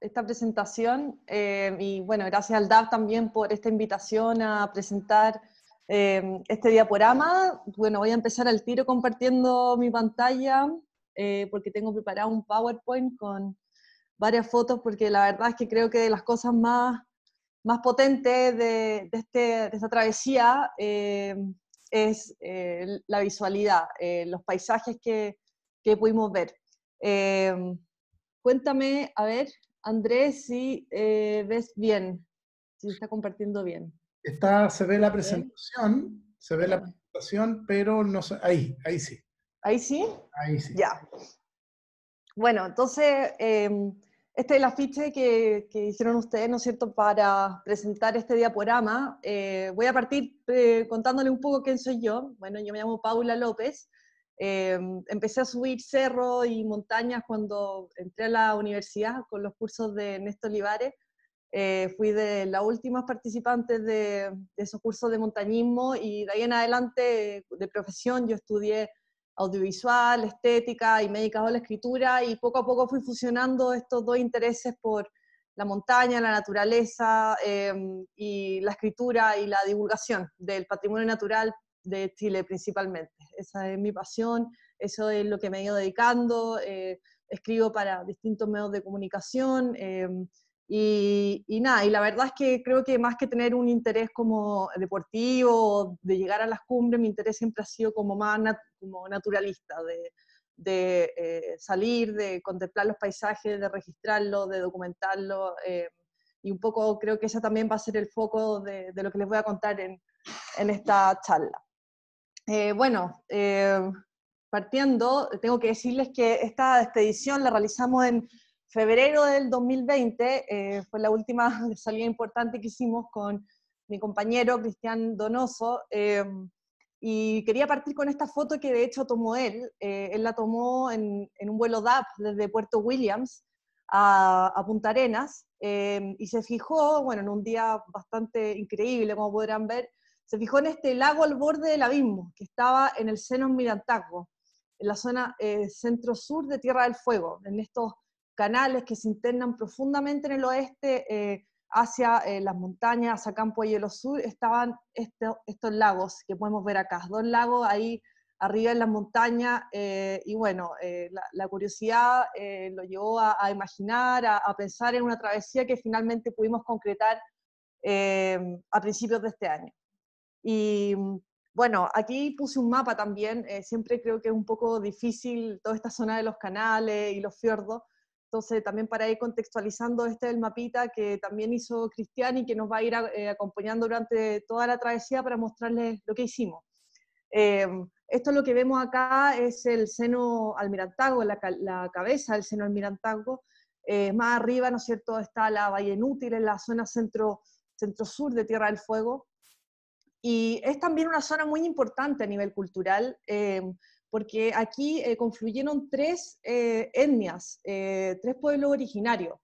esta presentación y bueno, gracias al DAP también por esta invitación a presentar este diaporama. Bueno, voy a empezar al tiro compartiendo mi pantalla porque tengo preparado un PowerPoint con varias fotos, porque la verdad es que creo que de las cosas más potentes de esta travesía es la visualidad, los paisajes que pudimos ver. Cuéntame, a ver, Andrés, si ves bien, si está compartiendo bien. Se ve la A ver, presentación, espérame. pero no sé, ahí sí, ¿Ahí sí? ahí sí. Ya. Bueno, entonces, este es el afiche que hicieron ustedes, ¿no es cierto?, para presentar este diaporama. Voy a partir contándole un poco quién soy yo. Bueno, yo me llamo Paula López. Empecé a subir cerros y montañas cuando entré a la universidad con los cursos de Ernesto Olivares. Fui de las últimas participantes de esos cursos de montañismo y de ahí en adelante, de profesión, yo estudié audiovisual, estética y me he dedicado a la escritura, y poco a poco fui fusionando estos dos intereses por la montaña, la naturaleza y la escritura y la divulgación del patrimonio natural de Chile principalmente. Esa es mi pasión, eso es lo que me he ido dedicando. Escribo para distintos medios de comunicación. Y nada, y la verdad es que creo que más que tener un interés como deportivo, de llegar a las cumbres, mi interés siempre ha sido como más como naturalista, de salir, de contemplar los paisajes, de registrarlos, de documentarlos, y un poco creo que ese también va a ser el foco de lo que les voy a contar en esta charla. Bueno, partiendo, tengo que decirles que esta expedición la realizamos en febrero del 2020, fue la última salida importante que hicimos con mi compañero Cristian Donoso, y quería partir con esta foto que de hecho tomó él la tomó en un vuelo DAP desde Puerto Williams a Punta Arenas, y se fijó, bueno, en un día bastante increíble, como podrán ver, se fijó en este lago al borde del abismo, que estaba en el seno Mirantagua, en la zona centro-sur de Tierra del Fuego, en estos canales que se internan profundamente en el oeste hacia las montañas, hacia Campo de Hielo Sur, estaban estos lagos que podemos ver acá, dos lagos ahí arriba en las montañas, y bueno, la curiosidad lo llevó a imaginar, a pensar en una travesía que finalmente pudimos concretar a principios de este año. Y bueno, aquí puse un mapa también, siempre creo que es un poco difícil toda esta zona de los canales y los fiordos, entonces también para ir contextualizando, este es el mapita que también hizo Cristian y que nos va a ir acompañando durante toda la travesía para mostrarles lo que hicimos. Esto lo que vemos acá es el seno Almirantazgo, la cabeza del seno Almirantazgo. Más arriba, ¿no es cierto?, está la Valle Inútil en la zona centro-sur de Tierra del Fuego. Y es también una zona muy importante a nivel cultural, porque aquí confluyeron tres etnias, tres pueblos originarios,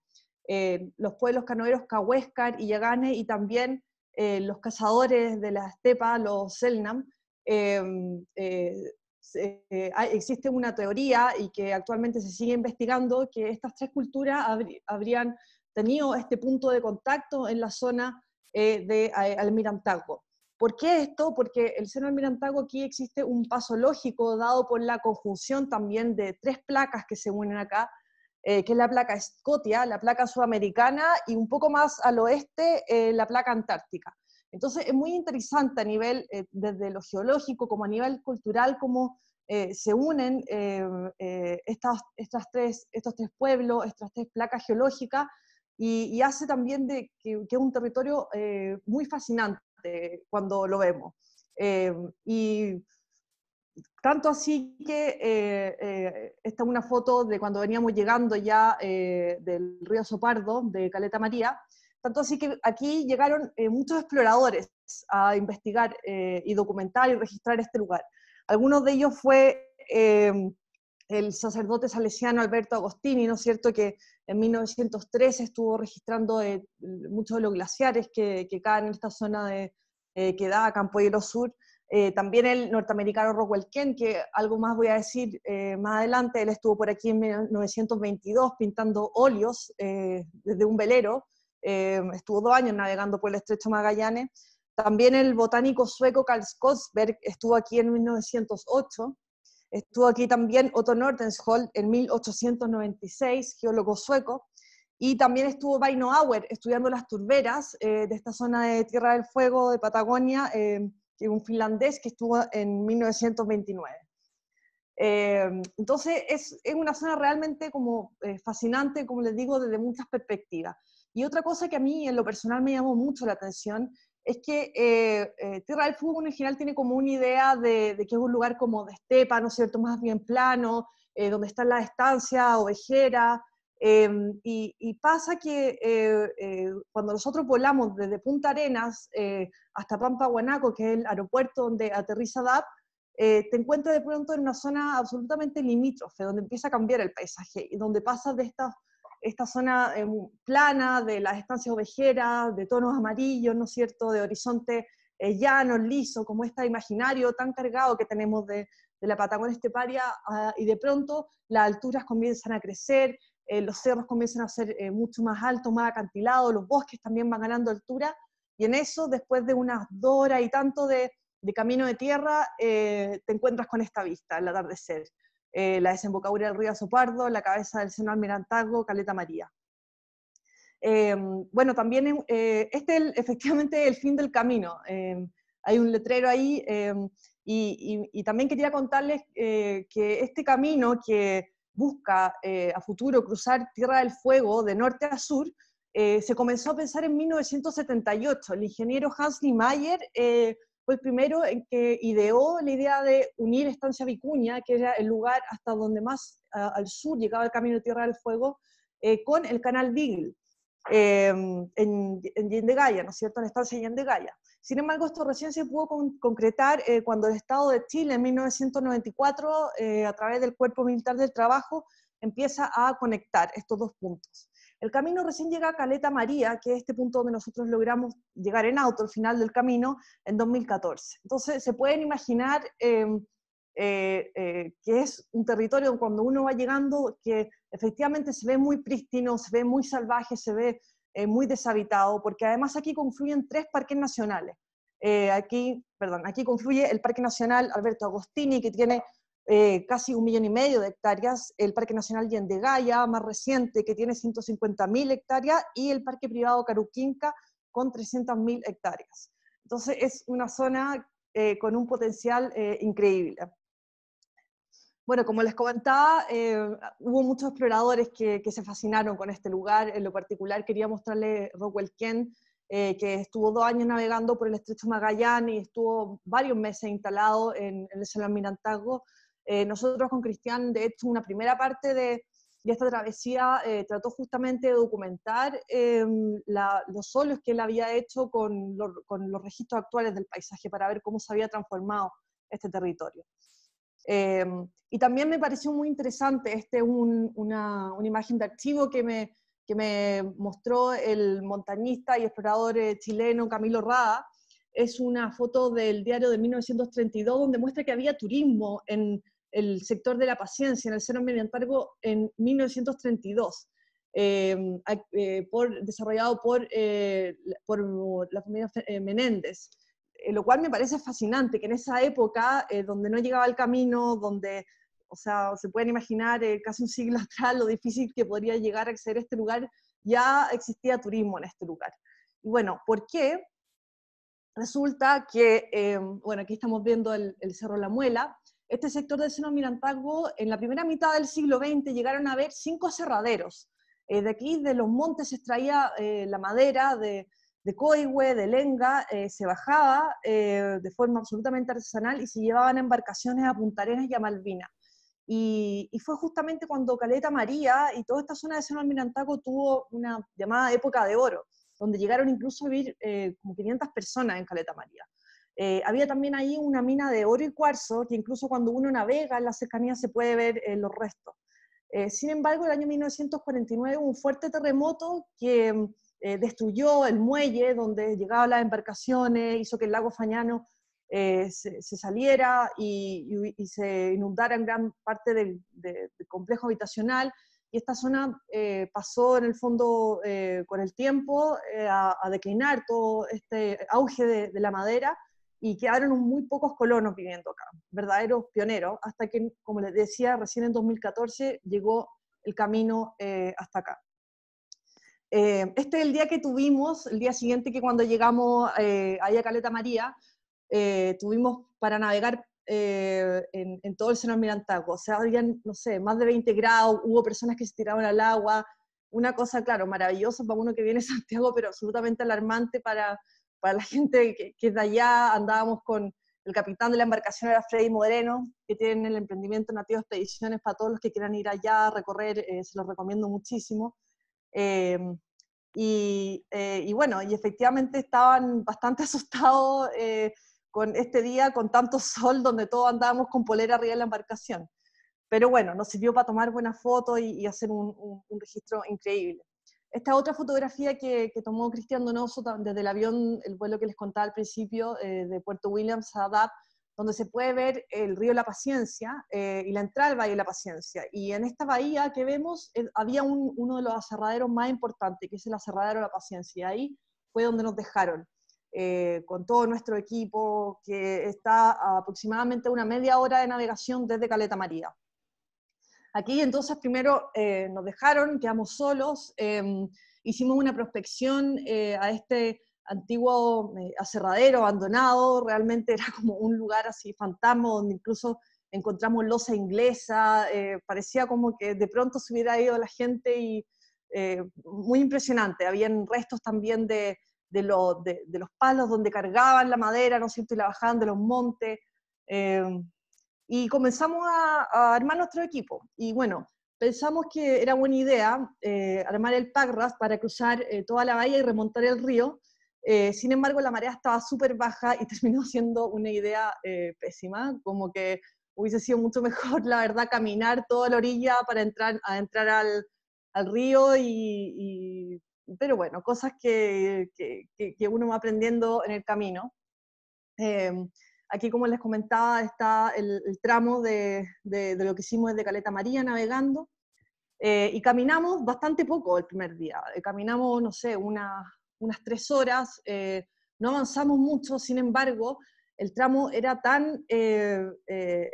los pueblos canoeros Cahuéscar y Yagane, y también los cazadores de la estepa, los Selknam. Existe una teoría, y que actualmente se sigue investigando, que estas tres culturas habrían tenido este punto de contacto en la zona de Almirantazgo. ¿Por qué esto? Porque el seno Almirantazgo, aquí existe un paso lógico dado por la conjunción también de tres placas que se unen acá, que es la placa Scotia, la placa sudamericana, y un poco más al oeste la placa antártica. Entonces es muy interesante a nivel, desde lo geológico como a nivel cultural, cómo se unen estos tres pueblos, estas tres placas geológicas, y hace también que es un territorio muy fascinante cuando lo vemos. Y tanto así que esta es una foto de cuando veníamos llegando ya del río Sopardo, de Caleta María, tanto así que aquí llegaron muchos exploradores a investigar y documentar y registrar este lugar. Algunos de ellos fue el sacerdote salesiano Alberto Agostini, ¿no es cierto?, que en 1913 estuvo registrando muchos de los glaciares que caen en esta zona que da a Campo Hielo Sur. También el norteamericano Rockwell Kent, que algo más voy a decir más adelante, él estuvo por aquí en 1922 pintando óleos desde un velero, estuvo 2 años navegando por el Estrecho Magallanes. También el botánico sueco Carl Skogsberg estuvo aquí en 1908. Estuvo aquí también Otto Nordenskjöld en 1896, geólogo sueco. Y también estuvo Väinö Auer estudiando las turberas de esta zona de Tierra del Fuego de Patagonia, un finlandés que estuvo en 1929. Entonces es una zona realmente como fascinante, como les digo, desde muchas perspectivas. Y otra cosa que a mí en lo personal me llamó mucho la atención es que Tierra del Fuego en general tiene como una idea de que es un lugar como de estepa, ¿no es cierto?, más bien plano, donde están las estancias ovejeras, y pasa que cuando nosotros volamos desde Punta Arenas hasta Pampa Huanaco, que es el aeropuerto donde aterriza DAP, te encuentras de pronto en una zona absolutamente limítrofe, donde empieza a cambiar el paisaje, y donde pasas de esta zona plana, de las estancias ovejeras, de tonos amarillos, ¿no es cierto?, de horizonte llano, liso, como este imaginario tan cargado que tenemos de la Patagonia esteparia, y de pronto las alturas comienzan a crecer, los cerros comienzan a ser mucho más altos, más acantilados, los bosques también van ganando altura, y en eso, después de unas 2 horas y tanto de camino de tierra, te encuentras con esta vista, el atardecer. La desembocadura del río Azopardo, la cabeza del seno Almirantazgo, Caleta María. Bueno, también este es efectivamente el fin del camino. Hay un letrero ahí, y también quería contarles que este camino que busca a futuro cruzar Tierra del Fuego de norte a sur, se comenzó a pensar en 1978. El ingeniero Hans Niemeyer fue el primero en que ideó la idea de unir Estancia Vicuña, que era el lugar hasta donde más al sur llegaba el camino de Tierra del Fuego, con el canal Beagle, en Yendegaya, ¿no es cierto?, en Estancia Yendegaya. Sin embargo, esto recién se pudo concretar cuando el Estado de Chile, en 1994, a través del Cuerpo Militar del Trabajo, empieza a conectar estos 2 puntos. El camino recién llega a Caleta María, que es este punto donde nosotros logramos llegar en auto al final del camino, en 2014. Entonces, se pueden imaginar que es un territorio cuando uno va llegando que efectivamente se ve muy prístino, se ve muy salvaje, se ve muy deshabitado, porque además aquí confluyen 3 parques nacionales. Aquí confluye el Parque Nacional Alberto Agostini, que tiene casi 1,5 millones de hectáreas, el Parque Nacional Yendegaya, más reciente, que tiene 150.000 hectáreas, y el Parque Privado Caruquinca, con 300.000 hectáreas. Entonces es una zona con un potencial increíble. Bueno, como les comentaba, hubo muchos exploradores que se fascinaron con este lugar. En lo particular quería mostrarles Rockwell Kent, que estuvo 2 años navegando por el Estrecho Magallanes y estuvo varios meses instalado en el seno Almirantazgo. Nosotros con Cristian, de hecho, una primera parte de esta travesía trató justamente de documentar los óleos que él había hecho con los registros actuales del paisaje, para ver cómo se había transformado este territorio. Y también me pareció muy interesante una imagen de archivo que me mostró el montañista y explorador chileno Camilo Rada. Es una foto del diario de 1932 donde muestra que había turismo en el sector de La Paciencia, en el seno Almirantazgo, en 1932, desarrollado por la familia Menéndez. Lo cual me parece fascinante, que en esa época, donde no llegaba el camino, donde, o sea, se pueden imaginar casi un siglo atrás lo difícil que podría llegar a acceder a este lugar, ya existía turismo en este lugar. Y bueno, ¿por qué? Resulta que, bueno, aquí estamos viendo el Cerro La Muela. Este sector del seno Almirantazgo, en la primera mitad del siglo XX, llegaron a haber 5 aserraderos. De aquí, de los montes, se extraía la madera de coigüe, de lenga, se bajaba de forma absolutamente artesanal y se llevaban embarcaciones a Punta Arenas y a Malvinas. Y fue justamente cuando Caleta María y toda esta zona de seno Almirantazgo tuvo una llamada época de oro, donde llegaron incluso a vivir como 500 personas en Caleta María. Había también ahí una mina de oro y cuarzo, que incluso cuando uno navega en la cercanía se puede ver los restos. Sin embargo, en el año 1949 hubo un fuerte terremoto que destruyó el muelle donde llegaban las embarcaciones, hizo que el lago Fañano se saliera y se inundara en gran parte del complejo habitacional, y esta zona pasó en el fondo con el tiempo a declinar todo este auge de la madera, y quedaron muy pocos colonos viviendo acá, verdaderos pioneros, hasta que, como les decía, recién en 2014 llegó el camino hasta acá. Este es el día que tuvimos, el día siguiente que cuando llegamos ahí a Caleta María, tuvimos para navegar en todo el Seno Almirantazgo. O sea, habían, no sé, más de 20 grados, hubo personas que se tiraban al agua, una cosa, claro, maravillosa para uno que viene de Santiago, pero absolutamente alarmante para la gente que es de allá. Andábamos con el capitán de la embarcación, era Freddy Moreno, que tiene el emprendimiento Nativo Expediciones. Para todos los que quieran ir allá a recorrer, se los recomiendo muchísimo. Y bueno, y efectivamente estaban bastante asustados con este día, con tanto sol, donde todos andábamos con polera arriba de la embarcación. Pero bueno, nos sirvió para tomar buenas fotos y hacer un registro increíble. Esta otra fotografía que tomó Cristian Donoso desde el avión, el vuelo que les contaba al principio, de Puerto Williams a Dab, donde se puede ver el río La Paciencia y la entrada al Valle de la Paciencia. Y en esta bahía que vemos había uno de los aserraderos más importantes, que es el aserradero La Paciencia. Y ahí fue donde nos dejaron, con todo nuestro equipo, que está a aproximadamente una media hora de navegación desde Caleta María. Aquí entonces primero nos dejaron, quedamos solos, hicimos una prospección a este antiguo aserradero abandonado. Realmente era como un lugar así fantasma, donde incluso encontramos loza inglesa, parecía como que de pronto se hubiera ido la gente, y muy impresionante. Habían restos también de los palos donde cargaban la madera, ¿no es cierto?, y la bajaban de los montes. Y comenzamos a armar nuestro equipo. Y bueno, pensamos que era buena idea armar el Packraft para cruzar toda la bahía y remontar el río. Sin embargo, la marea estaba súper baja y terminó siendo una idea pésima, como que hubiese sido mucho mejor, la verdad, caminar toda la orilla para entrar al río. Pero bueno, cosas que uno va aprendiendo en el camino. Aquí, como les comentaba, está el tramo de lo que hicimos desde Caleta María navegando, y caminamos bastante poco el primer día. Caminamos, no sé, unas 3 horas, no avanzamos mucho. Sin embargo, el tramo era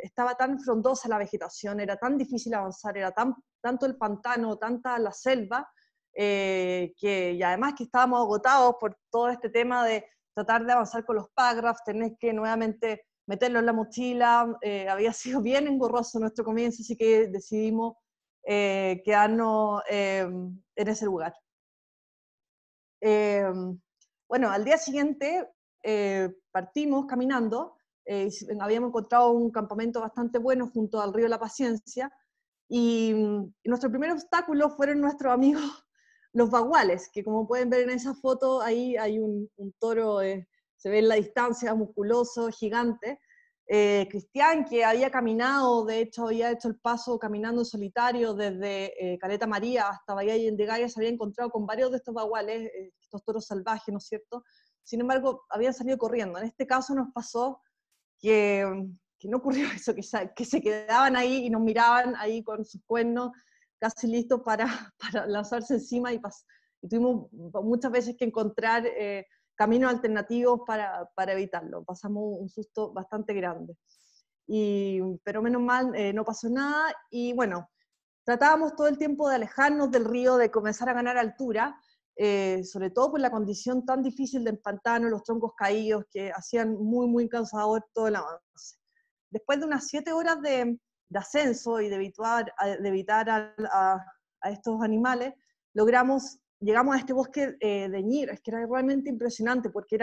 estaba tan frondosa la vegetación, era tan difícil avanzar, era tanto el pantano, tanta la selva, y además que estábamos agotados por todo este tema de tratar de avanzar con los Packrafts, tenés que nuevamente meterlo en la mochila. Había sido bien engorroso nuestro comienzo, así que decidimos quedarnos en ese lugar. Bueno, al día siguiente partimos caminando. Habíamos encontrado un campamento bastante bueno junto al río La Paciencia, y nuestro primer obstáculo fueron nuestros amigos los baguales, que como pueden ver en esa foto, ahí hay un toro, se ve en la distancia, musculoso, gigante. Cristian, que había caminado, de hecho había hecho el paso caminando en solitario desde Caleta María hasta Bahía Yendigaya, se había encontrado con varios de estos baguales, estos toros salvajes, ¿no es cierto? Sin embargo, habían salido corriendo. En este caso nos pasó que no ocurrió eso, que se quedaban ahí y nos miraban ahí con sus cuernos, casi listos para lanzarse encima, y tuvimos muchas veces que encontrar caminos alternativos para evitarlo. Pasamos un susto bastante grande. Pero menos mal, no pasó nada. Y bueno, tratábamos todo el tiempo de alejarnos del río, de comenzar a ganar altura, sobre todo por la condición tan difícil del pantano, los troncos caídos, que hacían muy, muy cansador todo el avance. Después de unas 7 horas de ascenso y de evitar a estos animales, llegamos a este bosque de ñiras, que era realmente impresionante, porque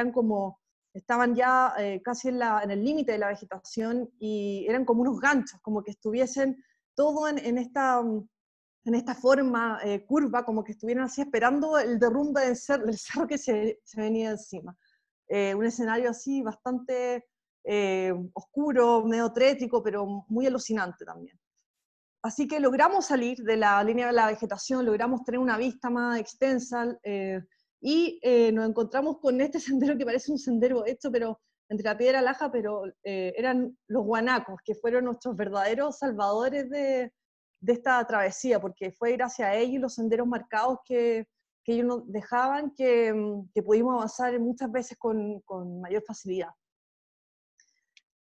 estaban ya casi en el límite de la vegetación, y eran como unos ganchos, como que estuviesen todo en esta forma curva, como que estuvieran así esperando el derrumbe del cerro que se venía encima. Un escenario así bastante oscuro, medio tétrico, pero muy alucinante también. Así que logramos salir de la línea de la vegetación, logramos tener una vista más extensa, y nos encontramos con este sendero que parece un sendero hecho, pero entre la piedra y la laja, pero eran los guanacos, que fueron nuestros verdaderos salvadores de esta travesía, porque fue gracias a ellos y los senderos marcados que ellos nos dejaban que pudimos avanzar muchas veces con mayor facilidad.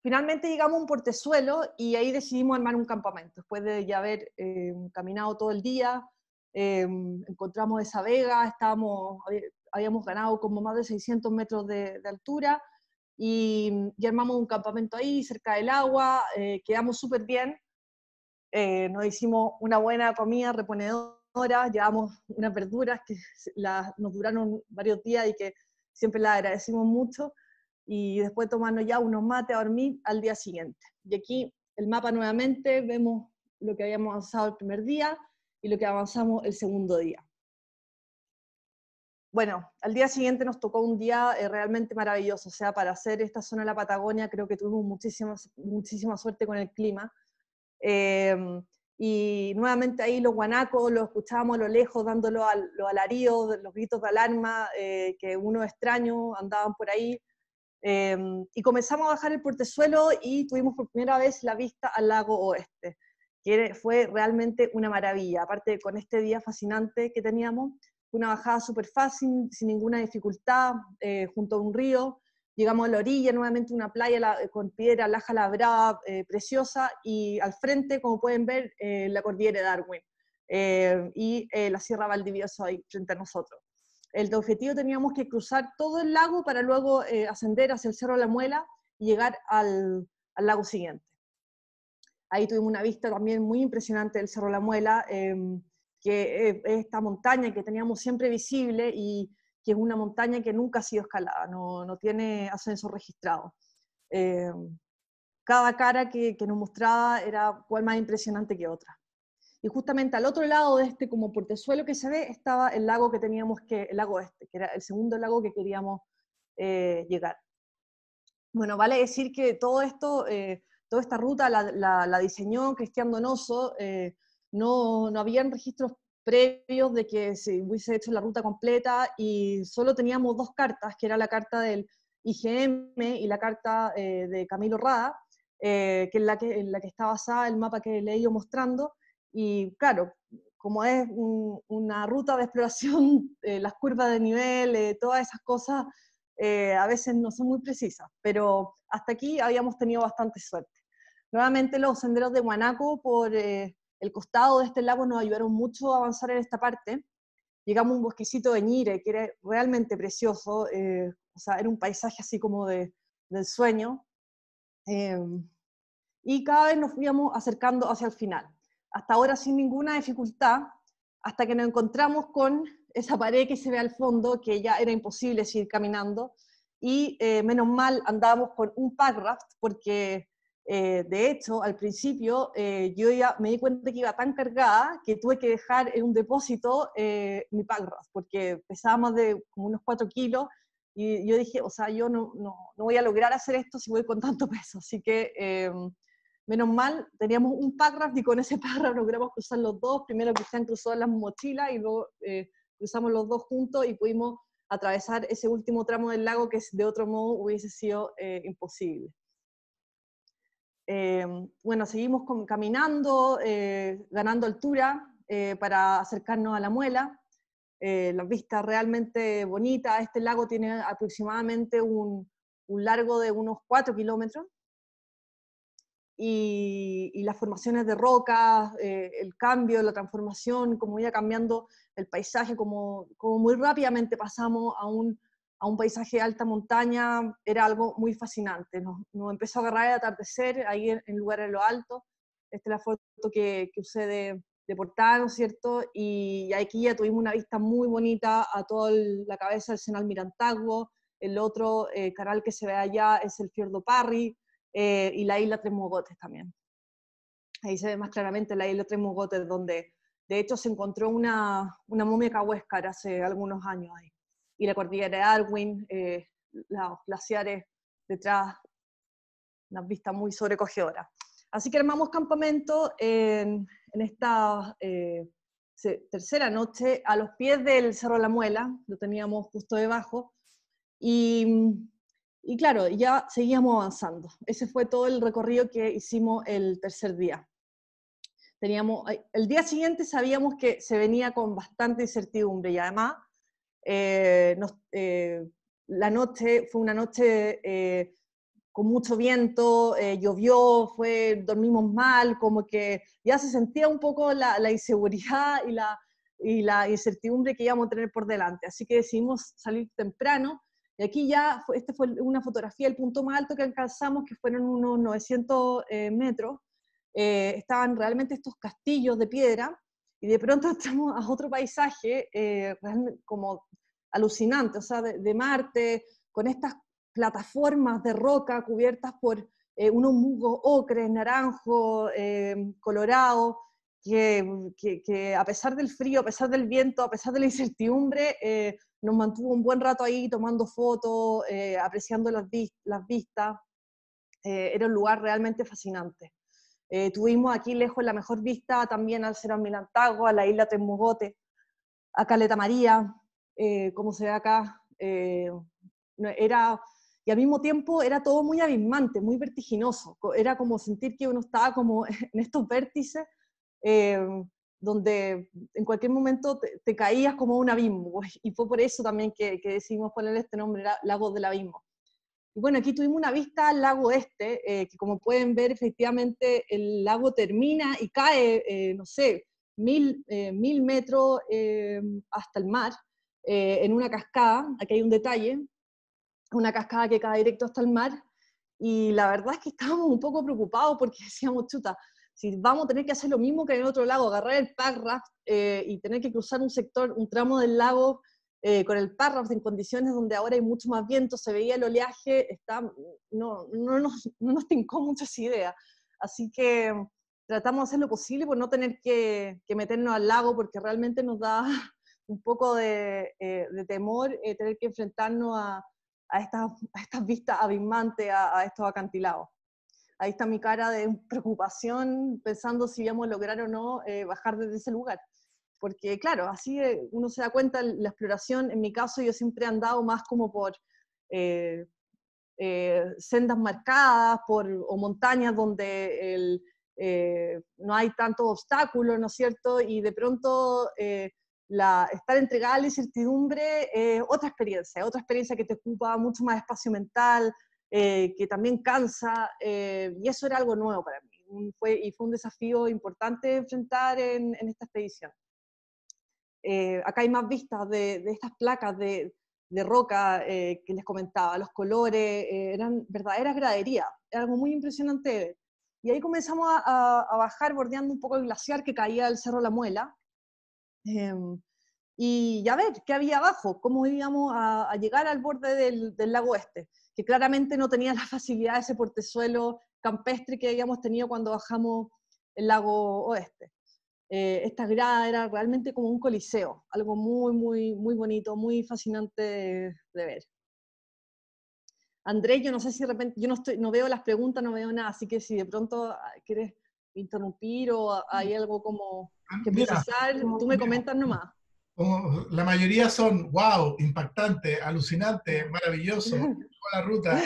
Finalmente llegamos a un portezuelo y ahí decidimos armar un campamento. Después de ya haber caminado todo el día, encontramos esa vega, habíamos ganado como más de 600 metros de altura y armamos un campamento ahí cerca del agua, quedamos súper bien, nos hicimos una buena comida reponedora, llevamos unas verduras que nos duraron varios días y que siempre las agradecimos mucho, y después tomarnos ya unos mates a dormir al día siguiente. Y aquí el mapa nuevamente, vemos lo que habíamos avanzado el primer día y lo que avanzamos el segundo día. Bueno, al día siguiente nos tocó un día realmente maravilloso, o sea, para hacer esta zona de la Patagonia creo que tuvimos muchísima suerte con el clima. Y nuevamente ahí los guanacos los escuchábamos a lo lejos dando los alaridos, los gritos de alarma, que unos extraños andaban por ahí. Y comenzamos a bajar el portezuelo y tuvimos por primera vez la vista al lago Oeste, que fue realmente una maravilla. Aparte con este día fascinante que teníamos, fue una bajada súper fácil, sin ninguna dificultad, junto a un río. Llegamos a la orilla, nuevamente una playa con piedra, laja labrada, preciosa, y al frente, como pueden ver, la cordillera de Darwin, y la Sierra Valdivieso ahí frente a nosotros. El objetivo teníamos que cruzar todo el lago para luego ascender hacia el Cerro La Muela y llegar al lago siguiente. Ahí tuvimos una vista también muy impresionante del Cerro La Muela, que es esta montaña que teníamos siempre visible y que es una montaña que nunca ha sido escalada, no tiene ascenso registrado. Cada cara que nos mostraba era cual más impresionante que otra. Y justamente al otro lado de este como portezuelo que se ve estaba el lago que teníamos el lago Este, que era el segundo lago que queríamos llegar. Bueno, vale decir que todo esto, toda esta ruta la diseñó Cristian Donoso, no habían registros previos de que se hubiese hecho la ruta completa y solo teníamos dos cartas, que era la carta del IGM y la carta de Camilo Rada, que es en la que está basada el mapa que le he ido mostrando. Y claro, como es una ruta de exploración, las curvas de nivel, todas esas cosas, a veces no son muy precisas, pero hasta aquí habíamos tenido bastante suerte. Nuevamente los senderos de Guanaco por el costado de este lago nos ayudaron mucho a avanzar en esta parte. Llegamos a un bosquecito de Ñire, que era realmente precioso, o sea, era un paisaje así como del sueño, y cada vez nos íbamos acercando hacia el final. Hasta ahora sin ninguna dificultad, hasta que nos encontramos con esa pared que se ve al fondo, que ya era imposible seguir caminando, y menos mal andábamos con un packraft, porque de hecho al principio yo ya me di cuenta que iba tan cargada que tuve que dejar en un depósito mi packraft, porque pesaba más de como unos 4 kilos, y yo dije, o sea, yo no voy a lograr hacer esto si voy con tanto peso, así que menos mal, teníamos un packraft y con ese packraft logramos cruzar los dos. Primero Cristian cruzó las mochilas y luego cruzamos los dos juntos y pudimos atravesar ese último tramo del lago que de otro modo hubiese sido imposible. Bueno, seguimos caminando, ganando altura para acercarnos a la Muela. La vista realmente bonita. Este lago tiene aproximadamente un largo de unos 4 kilómetros. Y las formaciones de rocas, el cambio, la transformación, como iba cambiando el paisaje, como muy rápidamente pasamos a un paisaje de alta montaña, era algo muy fascinante. Nos empezó a agarrar el atardecer ahí en lugares de lo alto. Esta es la foto que usé de portada, ¿no es cierto? Y aquí ya tuvimos una vista muy bonita a toda la cabeza del Senal Mirantagua. El otro canal que se ve allá es el Fiordo Parry, y la isla Tres Mogotes también. Ahí se ve más claramente la isla Tres Mogotes, donde de hecho se encontró una momia cahuéscar hace algunos años ahí. Y la cordillera de Darwin, los glaciares detrás, una vista muy sobrecogedora. Así que armamos campamento en esta tercera noche a los pies del Cerro La Muela, lo teníamos justo debajo, y Y claro, ya seguíamos avanzando. Ese fue todo el recorrido que hicimos el tercer día. El día siguiente sabíamos que se venía con bastante incertidumbre y además la noche fue una noche con mucho viento, llovió, dormimos mal, como que ya se sentía un poco la inseguridad y la incertidumbre que íbamos a tener por delante. Así que decidimos salir temprano. Y aquí ya, esta fue una fotografía del punto más alto que alcanzamos, que fueron unos 900 metros. Estaban realmente estos castillos de piedra, y de pronto entramos a otro paisaje realmente como alucinante, o sea, de Marte, con estas plataformas de roca cubiertas por unos musgos ocres, naranjo, colorado, que a pesar del frío, a pesar del viento, a pesar de la incertidumbre, nos mantuvo un buen rato ahí tomando fotos, apreciando las vistas. Era un lugar realmente fascinante. Tuvimos aquí lejos la mejor vista también al Cerro Milantago, a la isla Temugote, a Caleta María, como se ve acá. Y al mismo tiempo era todo muy abismante, muy vertiginoso. Era como sentir que uno estaba como en estos vértices, donde en cualquier momento te caías como un abismo. Y fue por eso también que decidimos ponerle este nombre, Lagos del Abismo. Y bueno, aquí tuvimos una vista al lago que como pueden ver, efectivamente el lago termina y cae, no sé, 1000 metros hasta el mar, en una cascada. Aquí hay un detalle, una cascada que cae directo hasta el mar, y la verdad es que estábamos un poco preocupados porque decíamos, chuta, si vamos a tener que hacer lo mismo que en el otro lago, agarrar el pack raft y tener que cruzar un tramo del lago con el pack raft en condiciones donde ahora hay mucho más viento, se veía el oleaje, no nos tincó mucho esa idea. Así que tratamos de hacer lo posible por no tener que meternos al lago, porque realmente nos da un poco de temor tener que enfrentarnos a estas vistas abismantes, a estos acantilados. Ahí está mi cara de preocupación, pensando si íbamos a lograr o no bajar desde ese lugar. Porque claro, así uno se da cuenta, la exploración, en mi caso yo siempre he andado más como por sendas marcadas, o montañas donde no hay tantos obstáculos, ¿no es cierto? Y de pronto estar entregada a la incertidumbre es otra experiencia que te ocupa mucho más espacio mental, que también cansa, y eso era algo nuevo para mí. Fue un desafío importante enfrentar en esta expedición. Acá hay más vistas de estas placas de roca que les comentaba, los colores, eran verdaderas graderías, era algo muy impresionante de ver. Y ahí comenzamos a bajar bordeando un poco el glaciar que caía del Cerro La Muela, y a ver qué había abajo, cómo íbamos a llegar al borde del lago que claramente no tenía la facilidad de ese portezuelo campestre que habíamos tenido cuando bajamos el lago Oeste. Esta grada era realmente como un coliseo, algo muy, muy, muy bonito, muy fascinante de ver. Andrés, yo no sé si de repente, yo no veo las preguntas, no veo nada, así que si de pronto quieres interrumpir o hay algo como que Mira, precisar, tú me comentas nomás. como la mayoría son wow, impactante, alucinante, maravilloso, toda la ruta.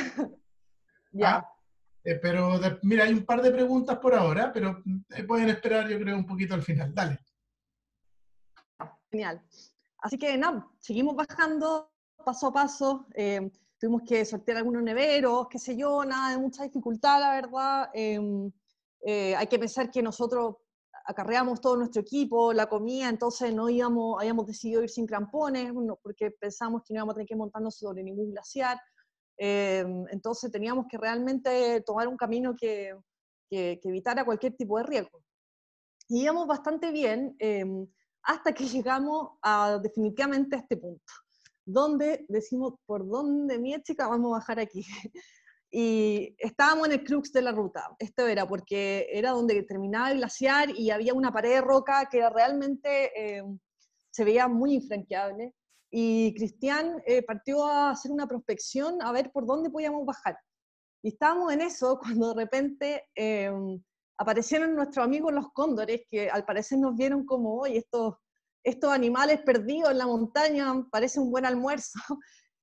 Ah, Ya, pero mira, hay un par de preguntas por ahora, pero pueden esperar, yo creo, un poquito al final. Dale. genial. Así que nada, seguimos bajando paso a paso, tuvimos que sortear algunos neveros, qué sé yo, nada de mucha dificultad, la verdad. Hay que pensar que nosotros acarreamos todo nuestro equipo, la comida, entonces habíamos decidido ir sin crampones, porque pensamos que no íbamos a tener que montarnos sobre ningún glaciar. Entonces teníamos que realmente tomar un camino que evitara cualquier tipo de riesgo. Y íbamos bastante bien, hasta que llegamos definitivamente a este punto, donde decimos, ¿por dónde, mi chica, vamos a bajar aquí? Y estábamos en el crux de la ruta. Esto era porque era donde terminaba el glaciar y había una pared de roca que era realmente se veía muy infranqueable. Y Cristian partió a hacer una prospección a ver por dónde podíamos bajar. Y estábamos en eso cuando de repente aparecieron nuestros amigos los cóndores, que al parecer nos vieron como, oye, estos animales perdidos en la montaña, parece un buen almuerzo.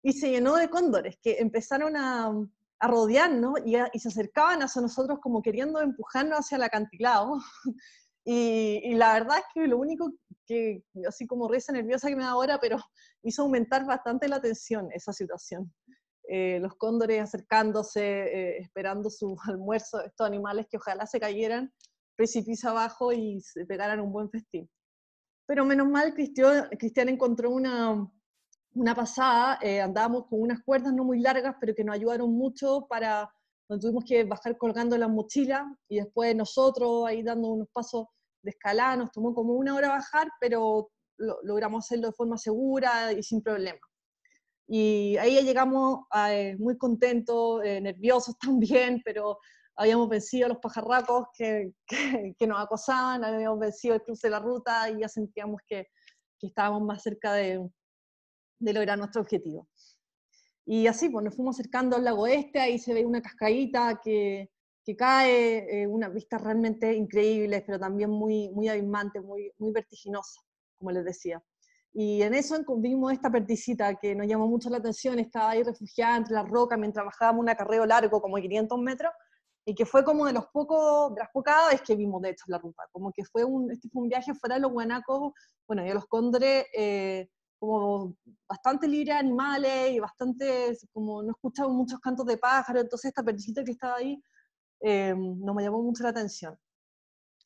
y se llenó de cóndores que empezaron a rodearnos y se acercaban hacia nosotros como queriendo empujarnos hacia el acantilado. Y la verdad es que lo único que, así como risa nerviosa que me da ahora, pero hizo aumentar bastante la tensión esa situación. Los cóndores acercándose, esperando su almuerzo, estos animales que ojalá se cayeran precipicio abajo y se pegaran un buen festín. Pero menos mal, Cristian encontró una pasada, andábamos con unas cuerdas no muy largas, pero que nos ayudaron mucho para, nos tuvimos que bajar colgando las mochilas, y después nosotros ahí dando unos pasos de escalada, nos tomó como 1 hora bajar, pero logramos hacerlo de forma segura y sin problema. Y ahí ya llegamos muy contentos, nerviosos también, pero habíamos vencido a los pajarracos que nos acosaban, habíamos vencido el cruce de la ruta y ya sentíamos que estábamos más cerca de lograr nuestro objetivo. Y así, pues nos fuimos acercando al lago este, ahí se ve una cascadita que cae, unas vistas realmente increíbles, pero también muy, muy abismantes, muy, muy vertiginosas, como les decía. Y en eso vimos esta perticita que nos llamó mucho la atención, estaba ahí refugiada entre las rocas mientras bajábamos un acarreo largo, como de 500 metros, y que fue como de las pocas aves que vimos, de hecho, en la ruta. Como que este fue un viaje fuera de los guanacos, bueno, y de los cóndores, como bastante libre de animales y bastante, como no escuchamos muchos cantos de pájaros, entonces esta perticita que estaba ahí nos me llamó mucho la atención.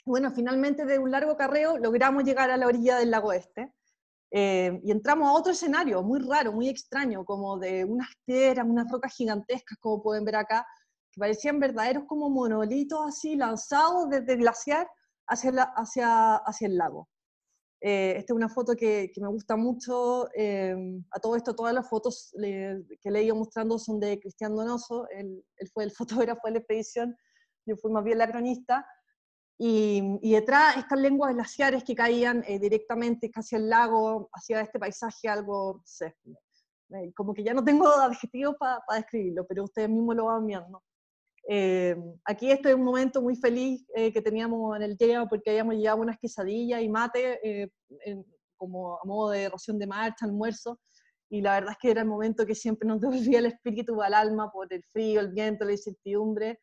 Bueno, finalmente de un largo carreo logramos llegar a la orilla del lago este, y entramos a otro escenario muy raro, muy extraño, como de unas piedras, unas rocas gigantescas, como pueden ver acá, que parecían verdaderos como monolitos así lanzados desde el glaciar hacia el lago. Esta es una foto que me gusta mucho. A todo esto, todas las fotos que le he ido mostrando son de Cristian Donoso. Él fue el fotógrafo de la expedición, yo fui más bien la cronista. Y detrás estas lenguas glaciares que caían directamente casi al lago, hacia este paisaje algo, no sé, como que ya no tengo adjetivos para describirlo, pero ustedes mismos lo van viendo. Aquí este es un momento muy feliz que teníamos en el día, porque habíamos llevado unas quesadillas y mate como a modo de ración de marcha, almuerzo, y la verdad es que era el momento que siempre nos devolvía el espíritu al alma por el frío, el viento, la incertidumbre.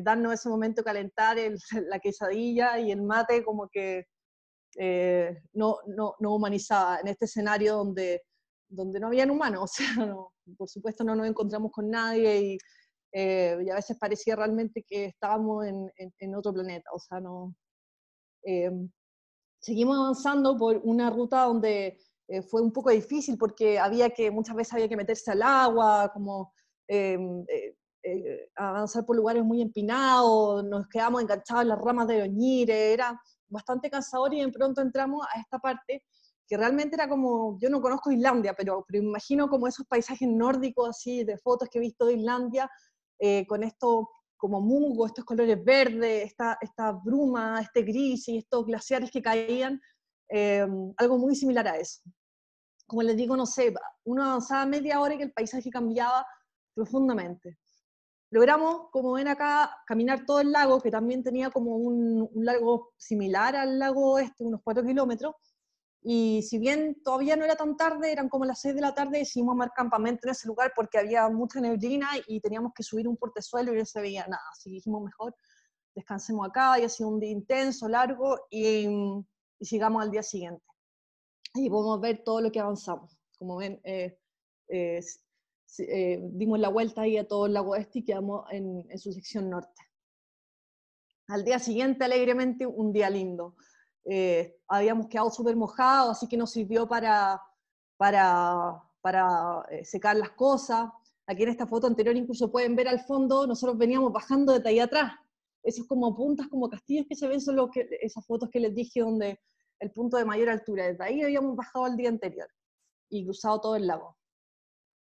Darnos ese momento, calentar la quesadilla y el mate, como que no humanizaba en este escenario donde no habían humanos, o sea, por supuesto no nos encontramos con nadie, y a veces parecía realmente que estábamos en otro planeta, o sea, no. Eh, Seguimos avanzando por una ruta donde fue un poco difícil porque muchas veces había que meterse al agua, como eh, avanzar por lugares muy empinados, nos quedamos enganchados en las ramas de Oñire, era bastante cansador, y de pronto entramos a esta parte que realmente era como, yo no conozco Islandia, pero me imagino como esos paisajes nórdicos así, de fotos que he visto de Islandia, con esto como musgo, estos colores verdes, esta bruma, este gris y estos glaciares que caían, algo muy similar a eso. Como les digo, no sé, uno avanzaba media hora y que el paisaje cambiaba profundamente. Logramos, como ven acá, caminar todo el lago, que también tenía como un largo similar al lago este, unos 4 kilómetros, y si bien todavía no era tan tarde, eran como las 6 de la tarde, decidimos armar campamento en ese lugar porque había mucha neblina y teníamos que subir un portezuelo y no se veía nada. Así que dijimos, mejor descansemos acá, y ha sido un día intenso, largo, y sigamos al día siguiente. Ahí podemos ver todo lo que avanzamos. Como ven, dimos la vuelta ahí a todo el lago este y quedamos en su sección norte. Al día siguiente, alegremente, un día lindo. Habíamos quedado súper mojados, así que nos sirvió para secar las cosas. Aquí en esta foto anterior incluso pueden ver al fondo, nosotros veníamos bajando desde ahí atrás. Esos como puntas, como castillos que se ven son esas fotos que les dije donde el punto de mayor altura. Desde ahí habíamos bajado el día anterior y cruzado todo el lago.